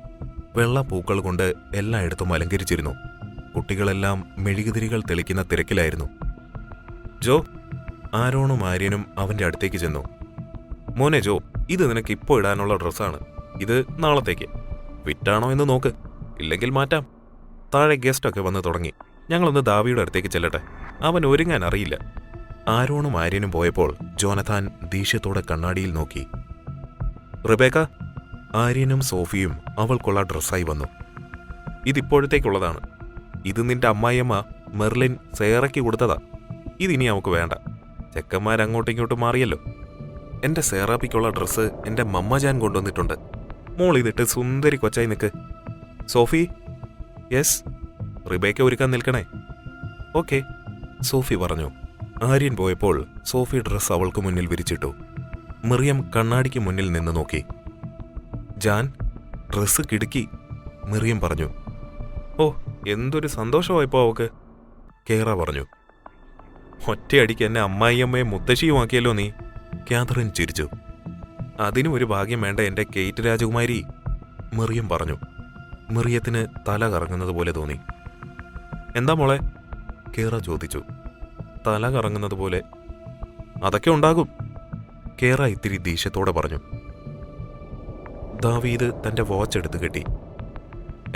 വെള്ള പൂക്കൾ കൊണ്ട് എല്ലായിടത്തും അലങ്കരിച്ചിരുന്നു. കുട്ടികളെല്ലാം മെഴുകുതിരികൾ തെളിക്കുന്ന തിരക്കിലായിരുന്നു. ജോ, ആരോണും ആര്യനും അവന്റെ അടുത്തേക്ക് ചെന്നു. മോനെ ജോ, ഇത് നിനക്ക് ഇപ്പോൾ ഇടാനുള്ള ഡ്രസ്സാണ്. ഇത് നാളത്തേക്ക്. ഫിറ്റാണോ എന്ന് നോക്ക്, ഇല്ലെങ്കിൽ മാറ്റാം. താഴെ ഗസ്റ്റൊക്കെ വന്ന് തുടങ്ങി. ഞങ്ങളൊന്ന് ദാവിയുടെ അടുത്തേക്ക് ചെല്ലട്ടെ. അവൻ ഒരുങ്ങാൻ അറിയില്ല. ആരോണും ആര്യനും പോയപ്പോൾ ജോനഥാൻ ദേഷ്യത്തോടെ കണ്ണാടിയിൽ നോക്കി. റിബേക്ക, ആര്യനും സോഫിയും അവൾക്കുള്ള ഡ്രസ്സായി വന്നു. ഇതിപ്പോഴത്തേക്കുള്ളതാണ്. ഇത് നിന്റെ അമ്മായിയമ്മ മെർലിൻ സേറയ്ക്ക് കൊടുത്തതാ. ഇതിനി നമുക്ക് വേണ്ട. ചെക്കന്മാരങ്ങോട്ടും ഇങ്ങോട്ടും മാറിയല്ലോ. എന്റെ സേറാപ്പിക്കുള്ള ഡ്രസ്സ് എന്റെ മമ്മജാൻ കൊണ്ടുവന്നിട്ടുണ്ട്. മോൾ ഇതിട്ട് സുന്ദരി കൊച്ചായി നിൽക്ക്. സോഫി. യെസ്. റിബേക്ക ഒരുക്കാൻ നിൽക്കണേ. ഓക്കെ, സോഫി പറഞ്ഞു. ആര്യൻ പോയപ്പോൾ സോഫി ഡ്രസ്സ് അവൾക്ക് മുന്നിൽ വിരിച്ചിട്ടു. മിറിയം കണ്ണാടിക്ക് മുന്നിൽ നിന്ന് നോക്കി. ജാൻ, ഡ്രസ്സ് കിടുക്കി, മിറിയം പറഞ്ഞു. ഓ, എന്തൊരു സന്തോഷമായിപ്പോ അവക്ക്, കേറ പറഞ്ഞു. ഒറ്റയടിക്ക് എന്നെ അമ്മായിയമ്മയെ മുത്തശ്ശിയുമാക്കിയല്ലോ നീ, കാതറിൻ ചിരിച്ചു. അതിനും ഒരു ഭാഗ്യം വേണ്ട എന്റെ കേറ്റ് രാജകുമാരി, മിറിയം പറഞ്ഞു. മിറിയത്തിന് തല കറങ്ങുന്നത് പോലെ തോന്നി. എന്താ മോളെ, കേറ ചോദിച്ചു. തല കറങ്ങുന്നത് പോലെ. അതൊക്കെ ഉണ്ടാകും, കേറ ഇത്തിരി ദേഷ്യത്തോടെ പറഞ്ഞു. ദാവീദ് തന്റെ വാച്ച് എടുത്ത് കെട്ടി.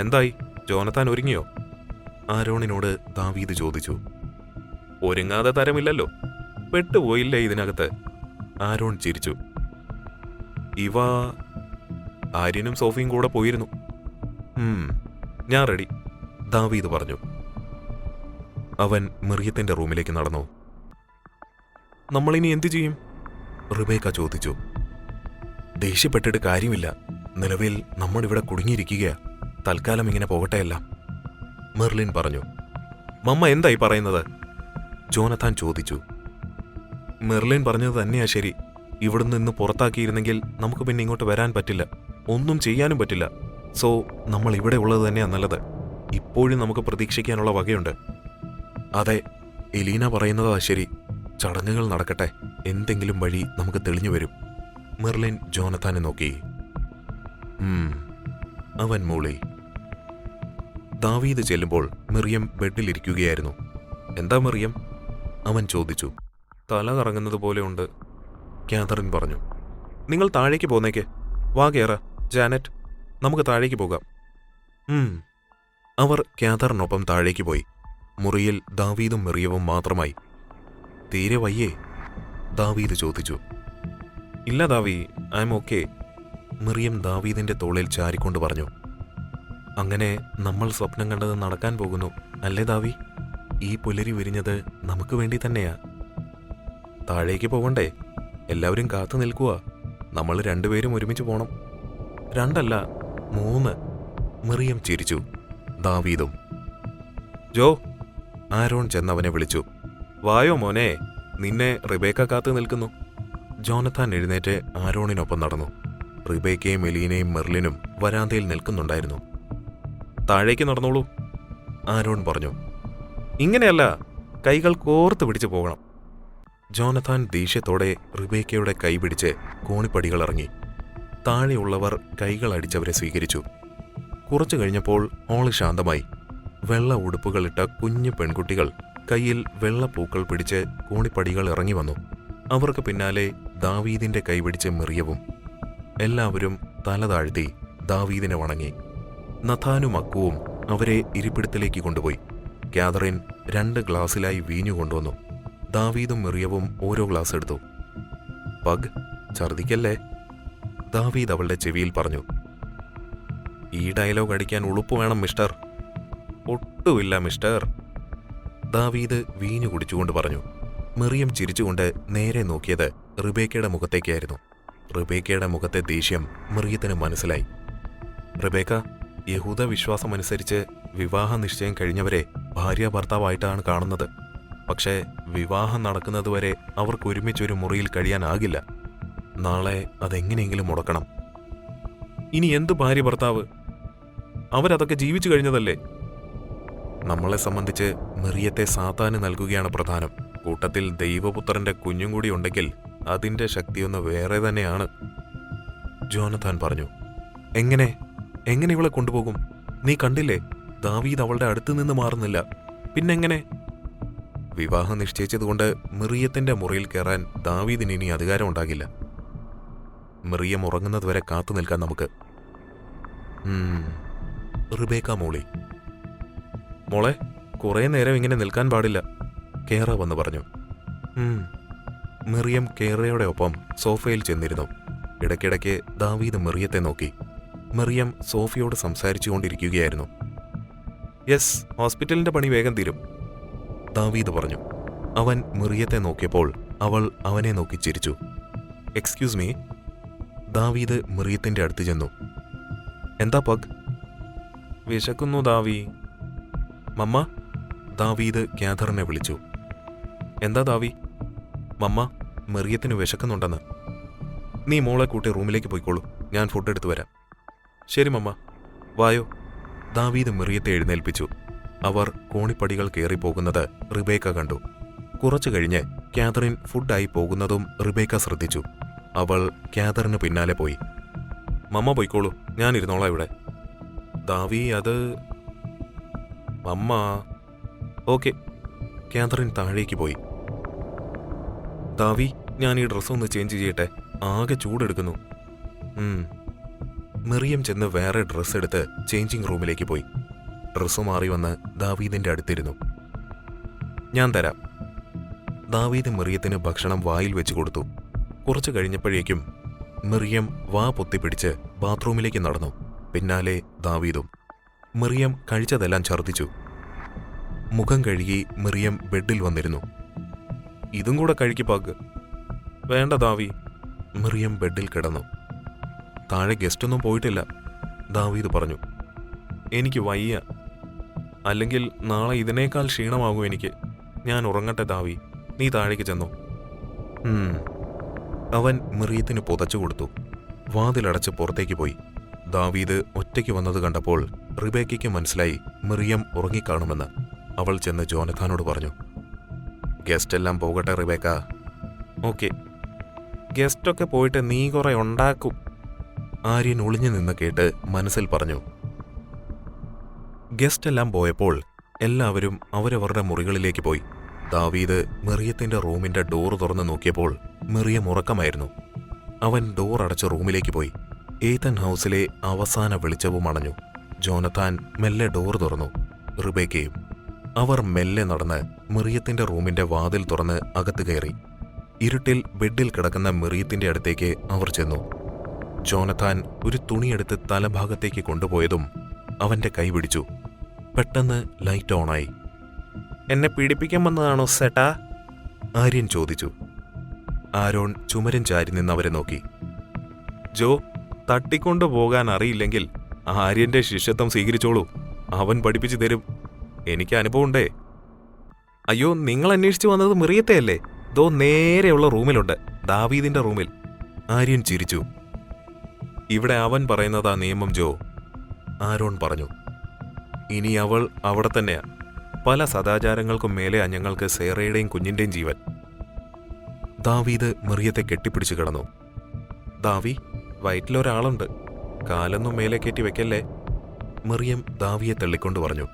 എന്തായി, ജോനഥാൻ ഒരുങ്ങിയോ? ആരോണിനോട് ദാവീദ് ചോദിച്ചു. ഒരുങ്ങാതെ തരമില്ലല്ലോ, പെട്ടുപോയില്ലേ ഇതിനകത്ത്, ആരോൺ ചിരിച്ചു. ഇവ ആര്യനും സോഫിയും കൂടെ പോയിരുന്നു. ഞാൻ റെഡി, ദാവീദ് പറഞ്ഞു. അവൻ മിറിയത്തിന്റെ റൂമിലേക്ക് നടന്നു. നമ്മളിനി എന്തു ചെയ്യും? റിബേക്ക ചോദിച്ചു. ദേഷ്യപ്പെട്ടിട്ട് കാര്യമില്ല. നിലവിൽ നമ്മളിവിടെ കുടുങ്ങിയിരിക്കുകയാ. തൽക്കാലം ഇങ്ങനെ പോകട്ടെയല്ല, മെർലിൻ പറഞ്ഞു. മമ്മ എന്തായി പറയുന്നത്? ജോനഥാൻ ചോദിച്ചു. മെർലിൻ പറഞ്ഞത് തന്നെയാ ശരി. ഇവിടുന്ന് ഇന്ന് പുറത്താക്കിയിരുന്നെങ്കിൽ നമുക്ക് പിന്നെ ഇങ്ങോട്ട് വരാൻ പറ്റില്ല, ഒന്നും ചെയ്യാനും പറ്റില്ല. സോ നമ്മൾ ഇവിടെ ഉള്ളത് തന്നെയാ നല്ലത്. ഇപ്പോഴും നമുക്ക് പ്രതീക്ഷിക്കാനുള്ള വകയുണ്ട്. അതെ, എലീന പറയുന്നതാ ശരി. ചടങ്ങുകൾ നടക്കട്ടെ, എന്തെങ്കിലും വഴി നമുക്ക് തെളിഞ്ഞു വരും. മെർലിൻ ജോനഥാനെ നോക്കി. അവൻ മൂളി. ദാവീദ് ചെല്ലുമ്പോൾ മിറിയം ബെഡിലിരിക്കുകയായിരുന്നു. എന്താ മിറിയം? അവൻ ചോദിച്ചു. തല കറങ്ങുന്നത് പോലെയുണ്ട്, കാതറിൻ പറഞ്ഞു. നിങ്ങൾ താഴേക്ക് പോന്നേക്ക്. വാ കേറ, ജാനറ്റ്, നമുക്ക് താഴേക്ക് പോകാം. അവർ കാതറിനൊപ്പം താഴേക്ക് പോയി. മുറിയിൽ ദാവീദും മിറിയവും മാത്രമായി. തീരെ വയ്യേ? ദാവീദ് ചോദിച്ചു. ഇല്ല ദാവി, ഐ എം ഓക്കെ, മിറിയം ദാവീദിന്റെ തോളിൽ ചാരിക്കൊണ്ട് പറഞ്ഞു. അങ്ങനെ നമ്മൾ സ്വപ്നം കണ്ടത് നടക്കാൻ പോകുന്നു അല്ലേ ദാവി? ഈ പുലരി വിരിഞ്ഞത് നമുക്ക് വേണ്ടി തന്നെയാ. താഴേക്ക് പോകണ്ടേ? എല്ലാവരും കാത്തു നിൽക്കുക. നമ്മൾ 2 പേരും ഒരുമിച്ച് പോണം. 2 അല്ല 3, മിറിയം ചിരിച്ചു. ദാവീദും. ജോ, ആരോൺ ചെന്നവനെ വിളിച്ചു. വായോ മോനെ, നിന്നെ റിബേക്ക കാത്തു നിൽക്കുന്നു. ജോനഥാൻ എഴുന്നേറ്റ് ആരോണിനൊപ്പം നടന്നു. റിബേക്കയും എലീനയും മെർലിനും വരാന്തയിൽ നിൽക്കുന്നുണ്ടായിരുന്നു. താഴേക്ക് നടന്നോളൂ, ആരോൺ പറഞ്ഞു. ഇങ്ങനെയല്ല, കൈകൾ കോർത്ത് പിടിച്ചു പോകണം. ജോനഥാൻ ദേഷ്യത്തോടെ റിബേക്കയുടെ കൈ പിടിച്ച് കോണിപ്പടികൾ ഇറങ്ങി. താഴെയുള്ളവർ കൈകൾ അടിച്ചവരെ സ്വീകരിച്ചു. കുറച്ചു കഴിഞ്ഞപ്പോൾ ഹാള് ശാന്തമായി. വെള്ള ഉടുപ്പുകളിട്ട കുഞ്ഞു പെൺകുട്ടികൾ കയ്യിൽ വെള്ളപ്പൂക്കൾ പിടിച്ച് കോണിപ്പടികൾ ഇറങ്ങി വന്നു. അവർക്ക് പിന്നാലെ ദാവീദിന്റെ കൈപിടിച്ച് മിറിയവും. എല്ലാവരും തല താഴ്ത്തി ദാവീദിനെ വണങ്ങി. നഥാനും അക്കുവും അവരെ ഇരിപ്പിടത്തിലേക്ക് കൊണ്ടുപോയി. കാതറിൻ 2 ഗ്ലാസ്സിലായി വീഞ്ഞു കൊണ്ടുവന്നു. ദാവീദും മിറിയവും ഓരോ ഗ്ലാസ് എടുത്തു. പഗ്, ഛർദിക്കല്ലേ, ദാവീദ് അവളുടെ ചെവിയിൽ പറഞ്ഞു. ഈ ഡയലോഗ് അടിക്കാൻ ഉളുപ്പ് വേണം മിസ്റ്റർ. ഒട്ടുമില്ല മിസ്റ്റർ, ദാവീദ് വീഞ്ഞു കുടിച്ചുകൊണ്ട് പറഞ്ഞു. മിറിയം ചിരിച്ചുകൊണ്ട് നേരെ നോക്കിയത് റിബേക്കയുടെ മുഖത്തേക്കായിരുന്നു. റിബേക്കയുടെ മുഖത്തെ ദേഷ്യം മിറിയത്തിന് മനസ്സിലായി. റിബേക്ക, യഹൂദ വിശ്വാസമനുസരിച്ച് വിവാഹ നിശ്ചയം കഴിഞ്ഞവരെ ഭാര്യ ഭർത്താവായിട്ടാണ് കാണുന്നത്. പക്ഷേ വിവാഹം നടക്കുന്നതുവരെ അവർക്ക് ഒരുമിച്ചൊരു മുറിയിൽ കഴിയാനാകില്ല. നാളെ അതെങ്ങനെയെങ്കിലും മുടക്കണം. ഇനി എന്ത് ഭാര്യ ഭർത്താവ്? അവരതൊക്കെ ജീവിച്ചു കഴിഞ്ഞതല്ലേ. നമ്മളെ സംബന്ധിച്ച് മിറിയത്തെ സാത്താന് നൽകുകയാണ് പ്രധാനം. കൂട്ടത്തിൽ ദൈവപുത്രന്റെ കുഞ്ഞും കൂടി ഉണ്ടെങ്കിൽ അതിന്റെ ശക്തിയൊന്ന് വേറെ തന്നെയാണ്, ജോനഥാൻ പറഞ്ഞു. എങ്ങനെ ഇവളെ കൊണ്ടുപോകും? നീ കണ്ടില്ലേ, ദാവീദ് അവളുടെ അടുത്ത് നിന്ന് മാറുന്നില്ല. പിന്നെങ്ങനെ? വിവാഹം നിശ്ചയിച്ചതുകൊണ്ട് മിറിയത്തിന്റെ മുറിയിൽ കയറാൻ ദാവീദിന് ഇനി അധികാരം ഉണ്ടാകില്ല. മിറിയം ഉറങ്ങുന്നതുവരെ കാത്തു നിൽക്കാൻ നമുക്ക്. റിബേക്ക മോളി. മോളെ, കുറേ നേരം ഇങ്ങനെ നിൽക്കാൻ പാടില്ല, കേറ വന്ന് പറഞ്ഞു. മിറിയം കേറയുടെ ഒപ്പം സോഫയിൽ ചെന്നിരുന്നു. ഇടയ്ക്കിടയ്ക്ക് ദാവീദ് മിറിയത്തെ നോക്കി. മിറിയം സോഫിയോട് സംസാരിച്ചുകൊണ്ടിരിക്കുകയായിരുന്നു. യെസ്, ഹോസ്പിറ്റലിന്റെ പണി വേഗം തീരും, ദാവീദ് പറഞ്ഞു. അവൻ മിറിയത്തെ നോക്കിയപ്പോൾ അവൾ അവനെ നോക്കി ചിരിച്ചു. എക്സ്ക്യൂസ് മീ, ദാവീദ് മിറിയത്തിന്റെ അടുത്ത് ചെന്നു. എന്താ പഗ്? വിശക്കുന്നു ദാവി. മമ്മ, ദാവീദ് കാതറിനെ വിളിച്ചു. എന്താ ദാവി? മമ്മ, മിറിയത്തിന് വിശക്കുന്നുണ്ടെന്ന്. നീ മോളെ കൂട്ടി റൂമിലേക്ക് പോയിക്കോളൂ, ഞാൻ ഫുഡ് എടുത്തു വരാം. ശരി മമ്മ, വായോ, ദാവീദ് മിറിയത്തെ എഴുന്നേൽപ്പിച്ചു. അവർ കോണിപ്പടികൾ കയറിപ്പോകുന്നത് റിബേക്ക കണ്ടു. കുറച്ചു കഴിഞ്ഞ് കാതറിൻ ഫുഡായി പോകുന്നതും റിബേക്ക ശ്രദ്ധിച്ചു. അവൾ കാതറിന് പിന്നാലെ പോയി. മമ്മ പോയിക്കോളൂ, ഞാനിരുന്നോളാം ഇവിടെ. ദാവി, അത് മമ്മ. ഓക്കെ, കാതറിൻ താഴേക്ക് പോയി. ദാവി, ഞാൻ ഈ ഡ്രസ്സൊന്ന് ചേഞ്ച് ചെയ്യട്ടെ, ആകെ ചൂടെടുക്കുന്നു. മിറിയം ചെന്ന് വേറെ ഡ്രസ്സ് എടുത്ത് ചേഞ്ചിങ് റൂമിലേക്ക് പോയി. ഡ്രസ്സ് മാറി വന്ന് ദാവീദിന്റെ അടുത്തിരുന്നു. ഞാൻ തരാം. ദാവീദ് മിറിയത്തിന് ഭക്ഷണം വായിൽ വെച്ച് കൊടുത്തു. കുറച്ചു കഴിഞ്ഞപ്പോഴേക്കും മിറിയം വാ പൊത്തിപ്പിടിച്ച് ബാത്റൂമിലേക്ക് നടന്നു. പിന്നാലെ ദാവീദും. മിറിയം കഴിച്ചതെല്ലാം ഛർദ്ദിച്ചു. മുഖം കഴുകി മിറിയം ബെഡിൽ വന്നിരുന്നു. ഇതും കൂടെ കഴിക്കിപ്പാക്ക്. വേണ്ട ദാവി. മിറിയം ബെഡിൽ കിടന്നു. താഴെ ഗസ്റ്റൊന്നും പോയിട്ടില്ല, ദാവീദ് പറഞ്ഞു. എനിക്ക് വയ്യ, അല്ലെങ്കിൽ നാളെ ഇതിനേക്കാൾ ക്ഷീണമാകും എനിക്ക്. ഞാൻ ഉറങ്ങട്ടെ ദാവി, നീ താഴേക്ക് ചെന്നോ. അവൻ മിറിയത്തിന് പുതച്ചു കൊടുത്തു. വാതിലടച്ച് പുറത്തേക്ക് പോയി. ദാവീദ് ഒറ്റയ്ക്ക് വന്നത് കണ്ടപ്പോൾ റിബേക്കയ്ക്ക് മനസ്സിലായി മിറിയം ഉറങ്ങിക്കാണുമെന്ന്. അവൾ ചെന്ന് ജോനഥാനോട് പറഞ്ഞു. ഗസ്റ്റെല്ലാം പോകട്ടെ റിബേക്ക. ഓക്കെ, ഗസ്റ്റൊക്കെ പോയിട്ട് നീ കുറെ ഉണ്ടാക്കും, ആര്യൻ ഒളിഞ്ഞു നിന്ന് കേട്ട് മനസ്സിൽ പറഞ്ഞു. ഗസ്റ്റെല്ലാം പോയപ്പോൾ എല്ലാവരും അവരവരുടെ മുറികളിലേക്ക് പോയി. ദാവീദ് മിറിയത്തിന്റെ റൂമിന്റെ ഡോർ തുറന്നു നോക്കിയപ്പോൾ മിറിയം ഉറക്കമായിരുന്നു. അവൻ ഡോർ അടച്ച് റൂമിലേക്ക് പോയി. ഏതൻ ഹൗസിലെ അവസാന വെളിച്ചവും അണഞ്ഞു. ജോനഥാൻ മെല്ലെ ഡോർ തുറന്നു. റിബേക്കയും. അവർ മെല്ലെ നടന്ന് മിറിയത്തിന്റെ റൂമിന്റെ വാതിൽ തുറന്ന് അകത്ത് കയറി. ഇരുട്ടിൽ ബെഡിൽ കിടക്കുന്ന മിറിയത്തിന്റെ അടുത്തേക്ക് അവർ ചെന്നു. ജോനഥാൻ ഒരു തുണിയെടുത്ത് തലഭാഗത്തേക്ക് കൊണ്ടുപോയതും അവന്റെ കൈ പിടിച്ചു. പെട്ടെന്ന് ലൈറ്റ് ഓണായി. എന്നെ പീഡിപ്പിക്കാൻ വന്നതാണോ സെട്ടാ? ആര്യൻ ചോദിച്ചു. ആരോൺ ചുമരൻ ചാരി നിന്നവരെ നോക്കി. ജോ, തട്ടിക്കൊണ്ടു പോകാൻ അറിയില്ലെങ്കിൽ ആര്യന്റെ ശിഷ്യത്വം സ്വീകരിച്ചോളൂ, അവൻ പഠിപ്പിച്ചു തരും. എനിക്ക് അനുഭവമുണ്ടേ. അയ്യോ, നിങ്ങൾ അന്വേഷിച്ചു വന്നത് മിറിയത്തെയല്ലേ? ദോ നേരെയുള്ള റൂമിലുണ്ട്, ദാവീദിന്റെ റൂമിൽ. ആര്യൻ ചിരിച്ചു. ഇവിടെ അവൻ പറയുന്നതാ നിയമം ജോ, ആരോൺ പറഞ്ഞു. ഇനി അവൾ അവിടെ തന്നെയാ. പല സദാചാരങ്ങൾക്കും മേലെയാ ഞങ്ങൾക്ക് സേറയുടെയും കുഞ്ഞിന്റെയും ജീവൻ. ദാവീദ് മിറിയത്തെ കെട്ടിപ്പിടിച്ചു കിടന്നു. ദാവി, വയറ്റിലൊരാളുണ്ട്, കാലൊന്നും മേലെ കയറ്റി വെക്കല്ലേ. മിറിയം ദാവിയെ തള്ളിക്കൊണ്ട് പറഞ്ഞു.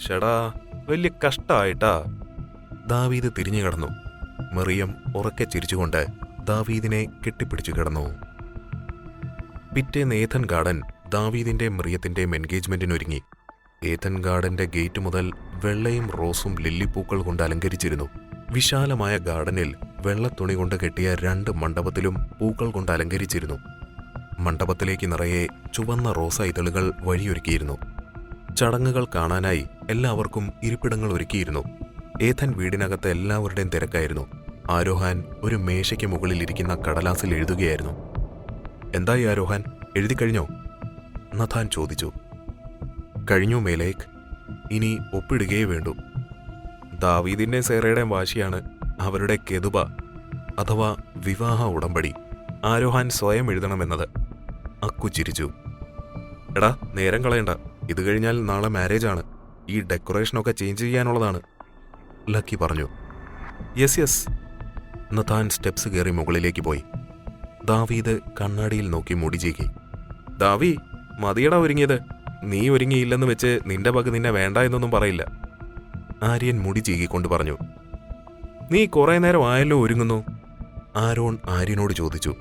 ഷടാ, വലിയ കഷ്ടായിട്ടാ. ദാവീദ് തിരിഞ്ഞു കിടന്നു. മിറിയം ഉറക്കെ ചിരിച്ചുകൊണ്ട് ദാവീദിനെ കെട്ടിപ്പിടിച്ചു കിടന്നു. പിറ്റേന്ന് ഏഥൻ ഗാർഡൻ ദാവീദിന്റെ മിറിയത്തിന്റെയും എൻഗേജ്മെന്റിനൊരുങ്ങി. ഏഥൻ ഗാർഡന്റെ ഗേറ്റ് മുതൽ വെള്ളയും റോസും ലില്ലിപ്പൂക്കൾ കൊണ്ട് അലങ്കരിച്ചിരുന്നു. വിശാലമായ ഗാർഡനിൽ വെള്ളത്തുണി കൊണ്ട് കെട്ടിയ 2 മണ്ഡപത്തിലും പൂക്കൾ കൊണ്ട് അലങ്കരിച്ചിരുന്നു. മണ്ഡപത്തിലേക്ക് നിറയെ ചുവന്ന റോസ ഇതളുകൾ വഴിയൊരുക്കിയിരുന്നു. ചടങ്ങുകൾ കാണാനായി എല്ലാവർക്കും ഇരിപ്പിടങ്ങൾ ഒരുക്കിയിരുന്നു. ഏഥൻ വീടിനകത്ത് എല്ലാവരുടെയും തിരക്കായിരുന്നു. ആരോഹാൻ ഒരു മേശയ്ക്ക് മുകളിൽ ഇരിക്കുന്ന കടലാസിൽ എഴുതുകയായിരുന്നു. എന്തായി ആരോഹാൻ, എഴുതിക്കഴിഞ്ഞോ? നഥാൻ ചോദിച്ചു. കഴിഞ്ഞു മേലേക്ക്, ഇനി ഒപ്പിടുകയേ വേണ്ടൂ. ദാവീദിന്റെ സേറയുടെയും വാശിയാണ് അവരുടെ കെതുബ അഥവാ വിവാഹ ഉടമ്പടി ആരോഹാൻ സ്വയം എഴുതണമെന്നത്. അക്കു ചിരിച്ചു. എടാ, നേരം കളയണ്ട, ഇത് കഴിഞ്ഞാൽ നാളെ മാരേജാണ്. ഈ ഡെക്കറേഷനൊക്കെ ചേഞ്ച് ചെയ്യാനുള്ളതാണ്, ലക്കി പറഞ്ഞു. Yes yes. നഥാൻ സ്റ്റെപ്സ് കയറി മുകളിലേക്ക് പോയി. ദാവീദ് കണ്ണാടിയിൽ നോക്കി മുടി ചീകി. ദാവി, മതിയടാ ഒരുങ്ങിയത്. നീ ഒരുങ്ങിയില്ലെന്ന് വെച്ച് നിന്റെ പക് നിന്നെ വേണ്ട എന്നൊന്നും പറയില്ല, ആര്യൻ മുടി ചീകിക്കൊണ്ട് പറഞ്ഞു. നീ കുറെ നേരം ആയല്ലോ ഒരുങ്ങുന്നു, ആരോൺ ആര്യനോട് ചോദിച്ചു.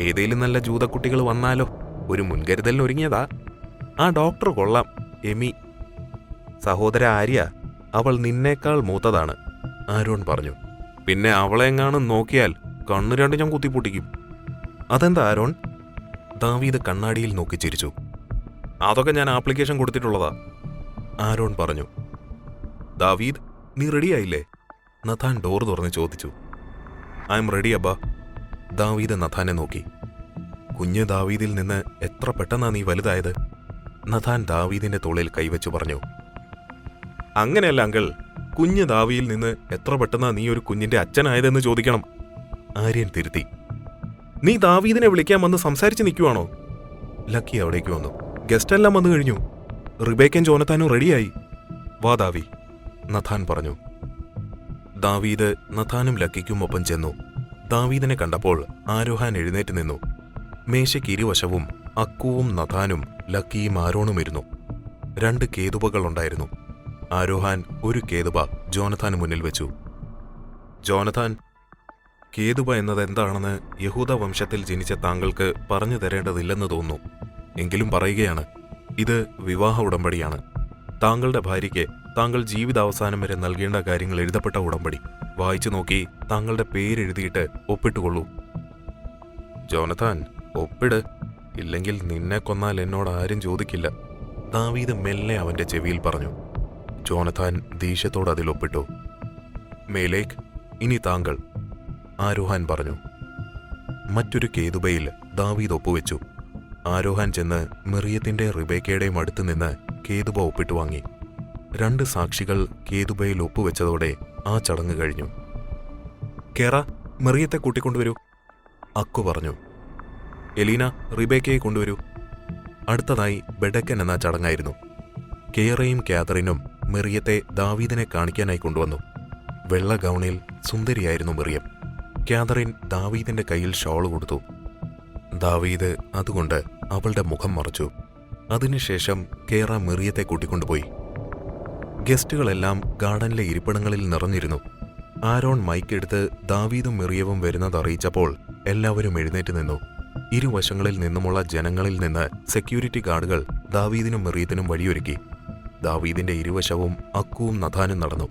ഏതേലും നല്ല ജൂതക്കുട്ടികൾ വന്നാലോ, ഒരു മുൻകരുതലിന് ഒരുങ്ങിയതാ. ആ ഡോക്ടർ കൊള്ളാം, എമി. സഹോദര ആര്യ, അവൾ നിന്നേക്കാൾ മൂത്തതാണ്, ആരോൺ പറഞ്ഞു. പിന്നെ അവളെങ്ങാനും നോക്കിയാൽ കണ്ണു രണ്ട് ഞാൻ കുത്തിപ്പൊട്ടിക്കും. അതെന്താ ആരോൺ? ദാവീദ് കണ്ണാടിയിൽ നോക്കി ചിരിച്ചു. അതൊക്കെ ഞാൻ ആപ്ലിക്കേഷൻ കൊടുത്തിട്ടുള്ളതാ, ആരോൺ പറഞ്ഞു. ദാവീദ്, നീ റെഡിയായില്ലേ? നഥാൻ ഡോർ തുറന്ന് ചോദിച്ചു. ഐ എം റെഡി അബ്ബാ. ദാവീദ് നഥാനെ നോക്കി. കുഞ്ഞ് ദാവീദിൽ നിന്ന് എത്ര പെട്ടെന്നാ നീ വലുതായത്? നഥാൻ ദാവീദിന്റെ തോളിൽ കൈവച്ചു പറഞ്ഞു. അങ്ങനെയല്ല അങ്കിൾ, കുഞ്ഞ് ദാവിയിൽ നിന്ന് എത്ര പെട്ടെന്നാ നീ ഒരു കുഞ്ഞിന്റെ അച്ഛനായതെന്ന് ചോദിക്കണം, ആര്യൻ തിരുത്തി. നീ ദാവീദിനെ വിളിക്കാൻ വന്ന് സംസാരിച്ച് നിൽക്കുവാണോ? ലക്കി അവിടേക്ക് വന്നു. ഗസ്റ്റെല്ലാം വന്നു കഴിഞ്ഞു. റിബേക്കൻ ജോനത്താനും റെഡിയായി. വാ ദാവി, നഥാൻ പറഞ്ഞു. ദാവീദ് നഥാനും ലക്കിക്കും ഒപ്പം ചെന്നു. ദാവീദിനെ കണ്ടപ്പോൾ ആരോഹാൻ എഴുന്നേറ്റ് നിന്നു. മേശയ്ക്ക് ഇരുവശവും അക്കുവും നഥാനും ലക്കിയും ആരോണും ഇരുന്നു. 2 കേതുബകളുണ്ടായിരുന്നു. ആരോഹാൻ ഒരു കേതുബ ജോനഥാന് മുന്നിൽ വെച്ചു. ജോനഥാൻ, കേതുബ എന്നത് എന്താണെന്ന് യഹൂദ വംശത്തിൽ ജനിച്ച താങ്കൾക്ക് പറഞ്ഞു തരേണ്ടതില്ലെന്ന് തോന്നുന്നു. എങ്കിലും പറയുകയാണ്, ഇത് വിവാഹ ഉടമ്പടിയാണ്. താങ്കളുടെ ഭാര്യയ്ക്ക് താങ്കൾ ജീവിതാവസാനം വരെ നൽകേണ്ട കാര്യങ്ങൾ എഴുതപ്പെട്ട ഉടമ്പടി. വായിച്ചു നോക്കി താങ്കളുടെ പേരെഴുതിയിട്ട് ഒപ്പിട്ടുകൊള്ളൂ. ജോനഥാൻ, ഒപ്പിട്, ഇല്ലെങ്കിൽ നിന്നെ കൊന്നാൽ എന്നോട് ആരും ചോദിക്കില്ല, ദാവീദ് മെല്ലെ അവന്റെ ചെവിയിൽ പറഞ്ഞു. ജോനഥാൻ ദേഷ്യത്തോട് അതിൽ ഒപ്പിട്ടു. മേലേക്ക്, ഇനി താങ്കൾ, ആരോഹാൻ പറഞ്ഞു. മറ്റൊരു കേതുബയിൽ ദാവീദ് ഒപ്പുവെച്ചു. ആരോഹാൻ ചെന്ന് മിറിയത്തിന്റെ റിബേക്കയുടെയും അടുത്ത് നിന്ന് കേതുബ ഒപ്പിട്ടു വാങ്ങി. 2 സാക്ഷികൾ കേതുബയിൽ ഒപ്പുവെച്ചതോടെ ആ ചടങ്ങ് കഴിഞ്ഞു. കേറ, മിറിയത്തെ കൂട്ടിക്കൊണ്ടുവരൂ, അക്കു പറഞ്ഞു. എലീന, റിബേക്കയെ കൊണ്ടുവരൂ. അടുത്തതായി ബെഡക്കൻ എന്ന ചടങ്ങായിരുന്നു. കേറയും കാതറിനും മിറിയത്തെ ദാവീദിനെ കാണിക്കാനായി കൊണ്ടുവന്നു. വെള്ള ഗൗണിൽ സുന്ദരിയായിരുന്നു മിറിയം. കാതറിൻ ദാവീദിന്റെ കയ്യിൽ ഷോൾ കൊടുത്തു. ദാവീദ് അതുകൊണ്ട് അവളുടെ മുഖം മറച്ചു. അതിനുശേഷം കേറ മിറിയത്തെ കൂട്ടിക്കൊണ്ടുപോയി. ഗസ്റ്റുകളെല്ലാം ഗാർഡനിലെ ഇരിപ്പിടങ്ങളിൽ നിറഞ്ഞിരുന്നു. ആരോൺ മൈക്കെടുത്ത് ദാവീദും മിറിയവും വരുന്നതറിയിച്ചപ്പോൾ എല്ലാവരും എഴുന്നേറ്റ് നിന്നു. ഇരുവശങ്ങളിൽ നിന്നുമുള്ള ജനങ്ങളിൽ നിന്ന് സെക്യൂരിറ്റി ഗാർഡുകൾ ദാവീദിനും മിറിയത്തിനും വഴിയൊരുക്കി. ദാവീദിന്റെ ഇരുവശവും അക്കുവും നഥാനും നടന്നു.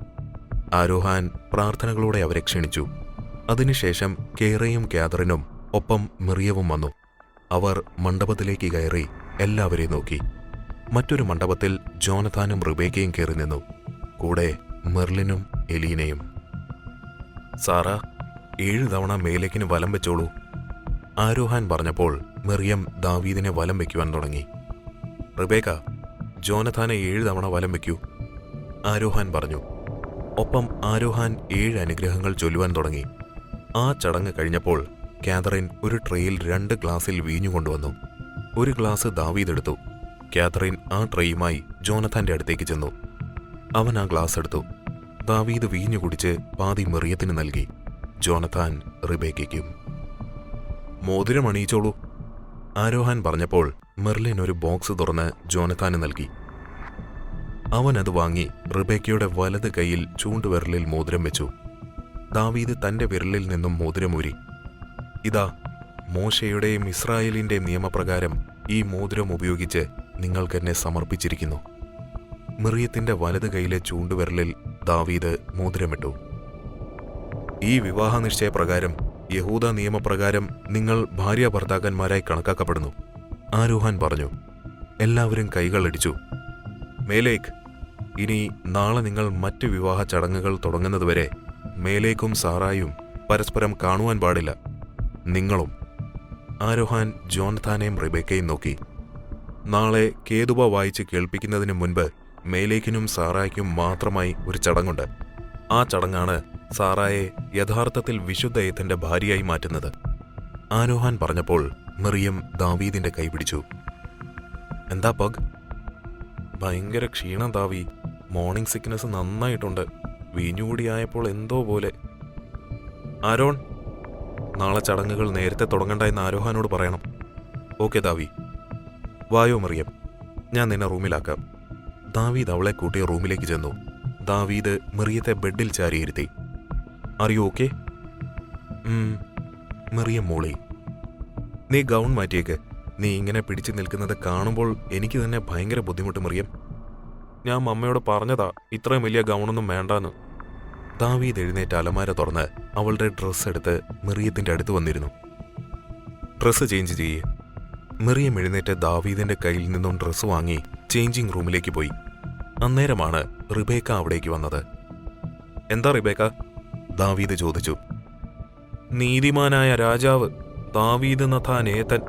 ആരോഹാൻ പ്രാർത്ഥനകളോടെ അവരെ ക്ഷണിച്ചു. അതിനുശേഷം കേറയും കാതറിനും ഒപ്പം മിറിയവും വന്നു. അവർ മണ്ഡപത്തിലേക്ക് കയറി എല്ലാവരെയും നോക്കി. മറ്റൊരു മണ്ഡപത്തിൽ ജോനഥാനും റിബേക്കയും കയറി നിന്നു. കൂടെ മെർലിനും എലീനയും. സാറ, 7 തവണ മേലേക്കിന് വലം വെച്ചോളൂ, ആരോഹാൻ പറഞ്ഞപ്പോൾ മിറിയം ദാവീദിനെ വലം വയ്ക്കുവാൻ തുടങ്ങി. റിബേക്ക, ജോനഥാനെ 7 തവണ വലം വയ്ക്കൂ, ആരോഹാൻ പറഞ്ഞു. ഒപ്പം ആരോഹാൻ 7 അനുഗ്രഹങ്ങൾ ചൊല്ലുവാൻ തുടങ്ങി. ആ ചടങ്ങ് കഴിഞ്ഞപ്പോൾ കാതറിൻ ഒരു ട്രേയിൽ 2 ഗ്ലാസിൽ വീഞ്ഞു കൊണ്ടുവന്നു. ഒരു ഗ്ലാസ് ദാവീദ് എടുത്തു. കാതറിൻ ആ ട്രേയുമായി ജോനഥാന്റെ അടുത്തേക്ക് ചെന്നു. അവൻ ആ ഗ്ലാസ് എടുത്തു. ദാവീദ് വീഞ്ഞു കുടിച്ച് പാതി മെറിയത്തിന് നൽകി. ജോനഥാൻ റിബേക്കയ്ക്കും. മോതിരം അണിയിച്ചോളൂ, ആരോഹാൻ പറഞ്ഞപ്പോൾ മെർലിൻ ഒരു ബോക്സ് തുറന്ന് ജോനഥാന് നൽകി. അവൻ അത് വാങ്ങി റിബേക്കയുടെ വലത് കൈയിൽ ചൂണ്ടുവിരലിൽ മോതിരം വെച്ചു. ദാവീദ് തന്റെ വിരലിൽ നിന്നും മോതിരമൂരി. ഇതാ, മോശയുടെയും ഇസ്രായേലിന്റെയും നിയമപ്രകാരം ഈ മോതിരം ഉപയോഗിച്ച് നിങ്ങൾക്കെന്നെ സമർപ്പിച്ചിരിക്കുന്നു. മിറിയത്തിന്റെ വലത് കൈയിലെ ചൂണ്ടുവിരലിൽ ദാവീദ് മോതിരമിട്ടു. ഈ വിവാഹ നിശ്ചയപ്രകാരം യഹൂദ നിയമപ്രകാരം നിങ്ങൾ ഭാര്യാഭർത്താക്കന്മാരായി കണക്കാക്കപ്പെടുന്നു, ആരോഹാൻ പറഞ്ഞു. എല്ലാവരും കൈകളടിച്ചു. മേലേക്ക്, ഇനി നാളെ നിങ്ങൾ മറ്റ് വിവാഹ ചടങ്ങുകൾ തുടങ്ങുന്നതുവരെ മേലേക്കും സാറായും പരസ്പരം കാണുവാൻ പാടില്ല. നിങ്ങളും. ആരോഹാൻ ജോനഥാനെയും റിബേക്കയും നോക്കി. നാളെ കേതുബ വായിച്ച് കേൾപ്പിക്കുന്നതിന് മുൻപ് മേലേക്കിനും സാറായ്ക്കും മാത്രമായി ഒരു ചടങ്ങുണ്ട്. ആ ചടങ്ങാണ് സാറായെ യഥാർത്ഥത്തിൽ വിശുദ്ധ ഏത്തന്റെ ഭാര്യയായി മാറ്റുന്നത്. ആരോഹാൻ പറഞ്ഞപ്പോൾ മിറിയം ദാവീദിന്റെ കൈ പിടിച്ചു. എന്താ പഗ്? ഭയങ്കര ക്ഷീണം ദാവി. മോർണിംഗ് സിക്നസ് നന്നായിട്ടുണ്ട്. വീഞ്ഞുകൂടിയായപ്പോൾ എന്തോ പോലെ. ആരോൺ, നാളെ ചടങ്ങുകൾ നേരത്തെ തുടങ്ങണ്ട എന്ന് ആരോഹാനോട് പറയണം. ഓക്കെ ദാവി. വായോ മറിയം, ഞാൻ നിന്നെ റൂമിലാക്കാം. ദാവീദ് അവളെ കൂട്ടിയ റൂമിലേക്ക് ചെന്നു. ദാവീദ് മെറിയത്തെ ബെഡിൽ ചാരിയിരുത്തി. അറിയോ ഓക്കെ? മെറിയം മൂളി. നീ ഗൗൺ മാറ്റിയേക്ക്. നീ ഇങ്ങനെ പിടിച്ചു നിൽക്കുന്നത് കാണുമ്പോൾ എനിക്ക് തന്നെ ഭയങ്കര ബുദ്ധിമുട്ട് മറിയം. ഞാൻ അമ്മയോട് പറഞ്ഞതാ ഇത്രയും വലിയ ഗൗണൊന്നും വേണ്ടാന്ന്. ദാവീദ് എഴുന്നേറ്റ് അലമാര തുറന്ന് അവളുടെ ഡ്രസ്സ് എടുത്ത് മെറിയത്തിന്റെ അടുത്ത് വന്നിരുന്നു. ഡ്രസ്സ് ചേഞ്ച് ചെയ്യേ. മെറിയം എഴുന്നേറ്റ് ദാവീദിന്റെ കയ്യിൽ നിന്നും ഡ്രസ്സ് വാങ്ങി ചേഞ്ചിങ് റൂമിലേക്ക് പോയി. അന്നേരമാണ് റിബേക്ക അവിടേക്ക് വന്നത്. എന്താ റിബേക്ക? ദാവീദ് ചോദിച്ചു. നീതിമാനായ രാജാവ് ദാവീദ് നഥാൻ ഏത്തൻ,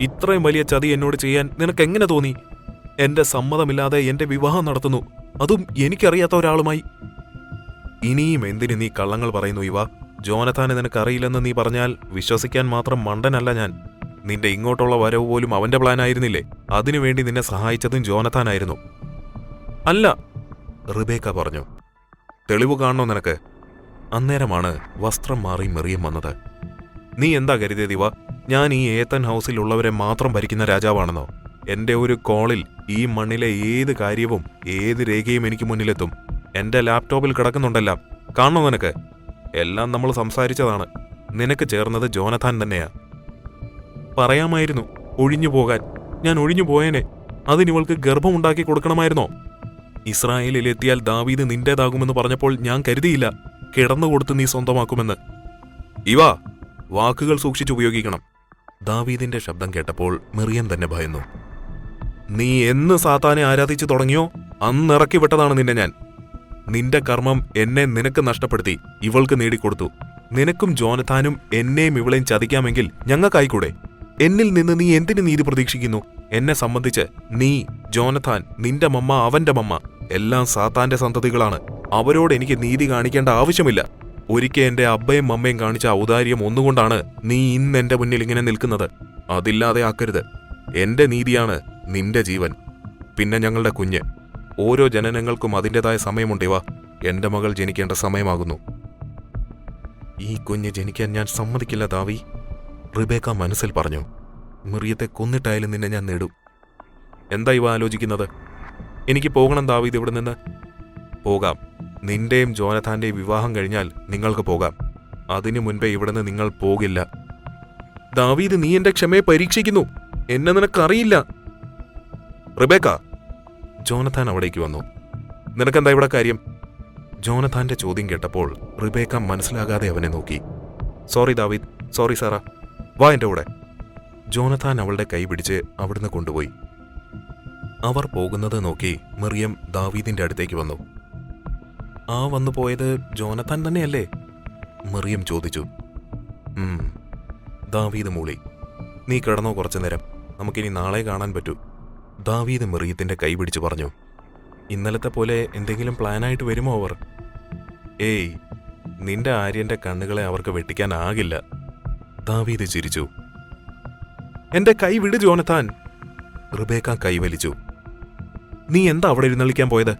ഇത്രയും വലിയ ചതി എന്നോട് ചെയ്യാൻ നിനക്കെങ്ങനെ തോന്നി? എന്റെ സമ്മതമില്ലാതെ എന്റെ വിവാഹം നടത്തുന്നു, അതും എനിക്കറിയാത്ത ഒരാളുമായി. ഇനിയും എന്തിന് നീ കള്ളങ്ങൾ പറയുന്നു ഇവ? ജോനഥാനെ നിനക്കറിയില്ലെന്ന് നീ പറഞ്ഞാൽ വിശ്വസിക്കാൻ മാത്രം മണ്ടനല്ല ഞാൻ. നിന്റെ ഇങ്ങോട്ടുള്ള വരവ് പോലും അവന്റെ പ്ലാൻ ആയിരുന്നില്ലേ? അതിനുവേണ്ടി നിന്നെ സഹായിച്ചതും ജോനഥാനായിരുന്നു. അല്ല, റിബേക്ക പറഞ്ഞു. തെളിവ് കാണണോ നിനക്ക്? അന്നേരമാണ് വസ്ത്രം മാറി മെറിയം വന്നത്. നീ എന്താ കരുതിയത് ഇവ? ഞാൻ ഈ ഏത്തൻ ഹൗസിലുള്ളവരെ മാത്രം ഭരിക്കുന്ന രാജാവാണെന്നോ? എന്റെ ഒരു കോളിൽ ഈ മണ്ണിലെ ഏത് കാര്യവും ഏത് രേഖയും എനിക്ക് മുന്നിലെത്തും. എന്റെ ലാപ്ടോപ്പിൽ കിടക്കുന്നുണ്ടെല്ലാം. കാണണോ നിനക്ക്? എല്ലാം നമ്മൾ സംസാരിച്ചതാണ്. നിനക്ക് ചേർന്നത് ജോനഥാൻ തന്നെയാ. പറയാമായിരുന്നു ഒഴിഞ്ഞു പോകാൻ. ഞാൻ ഒഴിഞ്ഞു പോയേനെ. അതിനിവൾക്ക് ഗർഭമുണ്ടാക്കി കൊടുക്കണമായിരുന്നോ? ഇസ്രായേലിലെത്തിയാൽ ദാവീദ് നിന്റേതാകുമെന്ന് പറഞ്ഞപ്പോൾ ഞാൻ കരുതിയില്ല കിടന്നുകൊടുത്ത് നീ സ്വന്തമാക്കുമെന്ന്. ഇവ വാക്കുകൾ സൂക്ഷിച്ചുപയോഗിക്കണം. ദാവീദിന്റെ ശബ്ദം കേട്ടപ്പോൾ മെറിയം തന്നെ ഭയന്നു. നീ എന്ന് സാത്താനെ ആരാധിച്ചു തുടങ്ങിയോ അന്നിറക്കി വിട്ടതാണ് നിന്നെ ഞാൻ. നിന്റെ കർമ്മം എന്നെ നിനക്ക് നഷ്ടപ്പെടുത്തി ഇവൾക്ക് നേടിക്കൊടുത്തു. നിനക്കും ജോനഥാനും എന്നെയും ഇവളെയും ചതിക്കാമെങ്കിൽ ഞങ്ങൾക്കായിക്കൂടെ? എന്നിൽ നിന്ന് നീ എന്തിനു നീതി പ്രതീക്ഷിക്കുന്നു? എന്നെ സംബന്ധിച്ച് നീ, ജോനഥാൻ, നിന്റെ മമ്മ, അവന്റെ മമ്മ എല്ലാം സാത്താന്റെ സന്തതികളാണ്. അവരോട് എനിക്ക് നീതി കാണിക്കേണ്ട ആവശ്യമില്ല. ഒരിക്കൽ എന്റെ അബ്ബയും മമ്മയും കാണിച്ച ഔദാര്യം ഒന്നുകൊണ്ടാണ് നീ ഇന്ന് എന്റെ മുന്നിൽ ഇങ്ങനെ നിൽക്കുന്നത്. അതില്ലാതെ ആക്കരുത്. എന്റെ നീതിയാണ് നിന്റെ ജീവൻ, പിന്നെ ഞങ്ങളുടെ കുഞ്ഞ്. ഓരോ ജനനങ്ങൾക്കും അതിൻ്റെതായ സമയമുണ്ടിവ. എന്റെ മകൾ ജനിക്കേണ്ട സമയമാകുന്നു. ഈ കുഞ്ഞ് ജനിക്കാൻ ഞാൻ സമ്മതിക്കില്ല ദാവി, റിബേക്ക മനസ്സിൽ പറഞ്ഞു. മിറിയത്തെ കൊന്നിട്ടായാലും നിന്നെ ഞാൻ നേടും. എന്താ ഇവ ആലോചിക്കുന്നത്? എനിക്ക് പോകണം ദാവീദ് ഇവിടെ നിന്ന്. പോകാം. നിന്റെയും ജോനഥാന്റെയും വിവാഹം കഴിഞ്ഞാൽ നിങ്ങൾക്ക് പോകാം. അതിനു മുൻപേ ഇവിടുന്ന് നിങ്ങൾ പോകില്ല. ദാവീദ്, നീ എന്റെ ക്ഷമയെ പരീക്ഷിക്കുന്നു. എന്നെ നിനക്കറിയില്ല. റിബേക്ക, ജോനഥാൻ അവിടേക്ക് വന്നു. നിനക്കെന്താ ഇവിടെ കാര്യം? ജോനഥാന്റെ ചോദ്യം കേട്ടപ്പോൾ റിബേക്ക മനസ്സിലാകാതെ അവനെ നോക്കി. സോറി ദാവീദ്, സോറി സാറ, വാ എന്റെ കൂടെ. ജോനഥാൻ അവളുടെ കൈ പിടിച്ച് അവിടുന്ന് കൊണ്ടുപോയി. അവർ പോകുന്നത് നോക്കി മിറിയം ദാവീദിന്റെ അടുത്തേക്ക് വന്നു. ആ വന്നു പോയത് ജോനഥാൻ തന്നെയല്ലേ? മിറിയം ചോദിച്ചു. ദാവീദ് മൂളി. നീ കിടന്നോ കുറച്ചു നേരം, നമുക്കിനി നാളെ കാണാൻ പറ്റൂ. ദാവീദ് മിറിയത്തിന്റെ കൈ പിടിച്ചു പറഞ്ഞു. ഇന്നലത്തെ പോലെ എന്തെങ്കിലും പ്ലാനായിട്ട് വരുമോ അവർ? ഏയ്, നിന്റെ ആര്യന്റെ കണ്ണുകളെ അവർക്ക് വെട്ടിക്കാനാകില്ല. ദാവീദ് ചിരിച്ചു. എന്റെ കൈ വിട് ജോനത്താൻ. റിബേക്ക കൈവലിച്ചു. നീ എന്താ അവിടെ എഴുന്നള്ളിക്കാൻ പോയത്?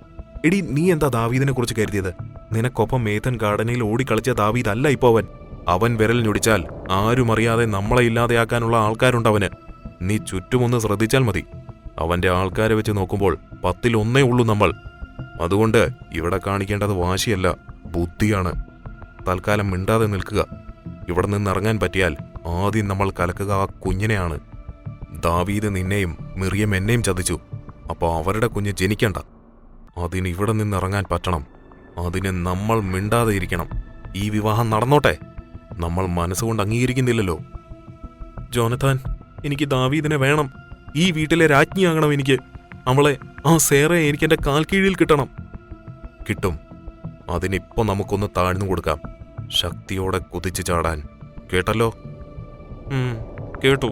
എടി, നീ എന്താ ദാവീദിനെ കുറിച്ച് കരുതിയത്? നിനക്കൊപ്പം ഏതൻ ഗാർഡനിൽ ഓടിക്കളിച്ച ദാവീദ് അല്ല ഇപ്പോ അവൻ. അവൻ വിരൽ ഞൊടിച്ചാൽ ആരും അറിയാതെ നമ്മളെ ഇല്ലാതെയാക്കാനുള്ള ആൾക്കാരുണ്ടവന്. നീ ചുറ്റുമൊന്ന് ശ്രദ്ധിച്ചാൽ മതി. അവന്റെ ആൾക്കാരെ വെച്ച് നോക്കുമ്പോൾ 10-ൽ 1 ഉള്ളൂ നമ്മൾ. അതുകൊണ്ട് ഇവിടെ കാണിക്കേണ്ടത് വാശിയല്ല, ബുദ്ധിയാണ്. തൽക്കാലം മിണ്ടാതെ നിൽക്കുക. ഇവിടെ നിന്നിറങ്ങാൻ പറ്റിയാൽ ആദ്യം നമ്മൾ കലക്കുക ആ കുഞ്ഞിനെയാണ്. ദാവീദ് നിന്നെയും മിറിയം എന്നെയും ചതിച്ചു. അപ്പോൾ അവരുടെ കുഞ്ഞ് ജനിക്കണ്ട. അതിന് ഇവിടെ നിന്നിറങ്ങാൻ പറ്റണം. അതിന് നമ്മൾ മിണ്ടാതെ ഇരിക്കണം. ഈ വിവാഹം നടന്നോട്ടെ. നമ്മൾ മനസ്സുകൊണ്ട് അംഗീകരിക്കുന്നില്ലല്ലോ. ജോനത്താൻ, എനിക്ക് ദാവീദിനെ വേണം. ഈ വീട്ടിലെ രാജ്ഞിയാകണം എനിക്ക്. അവളെ, ആ സേറയെ എനിക്ക് എന്റെ കാൽ കീഴിൽ കിട്ടണം. കിട്ടും. അതിനിപ്പോ നമുക്കൊന്ന് താഴ്ന്നു കൊടുക്കാം. ശക്തിയോടെ കുതിച്ചു ചാടാൻ. കേട്ടല്ലോ? കേട്ടു.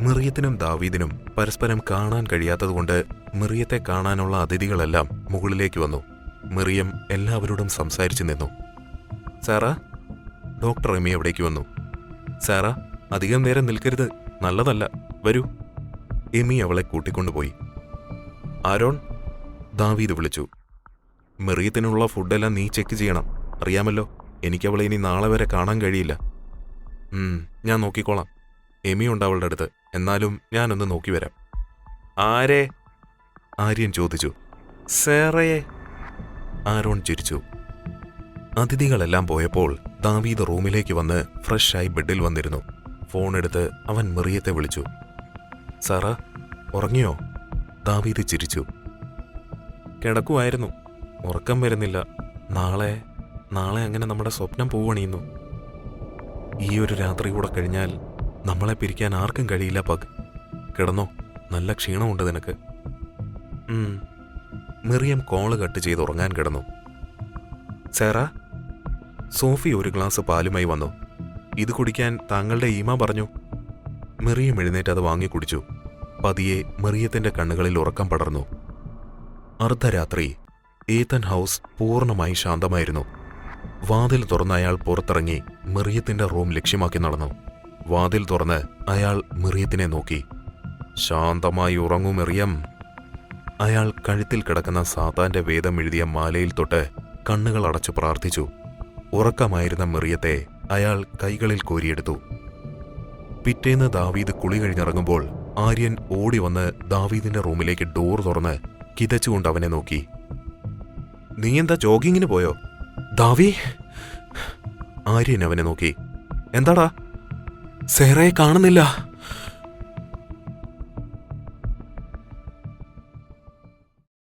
മിറിയത്തിനും ദാവീദിനും പരസ്പരം കാണാൻ കഴിയാത്തതുകൊണ്ട് മിറിയത്തെ കാണാനുള്ള അതിഥികളെല്ലാം മുകളിലേക്ക് വന്നു. മിറിയം എല്ലാവരോടും സംസാരിച്ചു നിന്നു. സാറാ, ഡോക്ടർ എമി അവിടേക്ക് വന്നു. സാറാ, അധികം നേരം നിൽക്കരുത്, നല്ലതല്ല, വരൂ. എമി അവളെ കൂട്ടിക്കൊണ്ടുപോയി. ആരോൺ, ദാവീദ് വിളിച്ചു. മിറിയത്തിനുള്ള ഫുഡെല്ലാം നീ ചെക്ക് ചെയ്യണം. അറിയാമല്ലോ, എനിക്കവളെ ഇനി നാളെ വരെ കാണാൻ കഴിയില്ല. ഞാൻ നോക്കിക്കോളാം. എമിയുണ്ട് അവളുടെ അടുത്ത്. എന്നാലും ഞാനൊന്ന് നോക്കി വരാം. ആരെ? ആര്യൻ ചോദിച്ചു. സേറയെ. ആരോൺ ചിരിച്ചു. അതിഥികളെല്ലാം പോയപ്പോൾ ദാവീദ് റൂമിലേക്ക് വന്ന് ഫ്രഷായി ബെഡിൽ വന്നിരുന്നു. ഫോണെടുത്ത് അവൻ മിറിയത്തെ വിളിച്ചു. സാറാ, ഉറങ്ങിയോ? ദാവീദ് ചിരിച്ചു. കിടക്കുമായിരുന്നു, ഉറക്കം വരുന്നില്ല. നാളെ അങ്ങനെ നമ്മുടെ സ്വപ്നം പോവണിയുന്നു. ഈ ഒരു രാത്രി കൂടെ കഴിഞ്ഞാൽ നമ്മളെ പിരിക്കാൻ ആർക്കും കഴിയില്ല. പഗ്, കിടന്നോ, നല്ല ക്ഷീണമുണ്ട് നിനക്ക്. മിറിയം കോള് കട്ട് ചെയ്ത് ഉറങ്ങാൻ കിടന്നു. സാറാ, സോഫി ഒരു ഗ്ലാസ് പാലുമായി വന്നു. ഇത് കുടിക്കാൻ താങ്കളുടെ ഈമ പറഞ്ഞു. മിറിയം എഴുന്നേറ്റ് അത് വാങ്ങി കുടിച്ചു. പതിയെ മിറിയത്തിന്റെ കണ്ണുകളിൽ ഉറക്കം പടർന്നു. അർദ്ധരാത്രി ഏതൻ ഹൗസ് പൂർണ്ണമായി ശാന്തമായിരുന്നു. വാതിൽ തുറന്ന് അയാൾ പുറത്തിറങ്ങി മിറിയത്തിന്റെ റൂം ലക്ഷ്യമാക്കി നടന്നു. വാതിൽ തുറന്ന് അയാൾ മിറിയത്തിനെ നോക്കി. ശാന്തമായി ഉറങ്ങൂ മിറിയം. അയാൾ കഴുത്തിൽ കിടക്കുന്ന സാത്താന്റെ വേദം എഴുതിയ മാലയിൽ തൊട്ട് കണ്ണുകൾ അടച്ചു പ്രാർത്ഥിച്ചു. ഉറക്കമായിരുന്ന മിറിയത്തെ അയാൾ കൈകളിൽ കോരിയെടുത്തു. പിറ്റേന്ന് ദാവീദ് കുളി കഴിഞ്ഞിറങ്ങുമ്പോൾ ആര്യൻ ഓടി വന്ന് ദാവീദിന്റെ റൂമിലേക്ക് ഡോർ തുറന്ന് കിതച്ചുകൊണ്ട് അവനെ നോക്കി. നീ എന്താ ജോഗിങ്ങിന് പോയോ? ദാവി. ആര്യൻ അവനെ നോക്കി. എന്താടാ? സേറയെ കാണുന്നില്ല.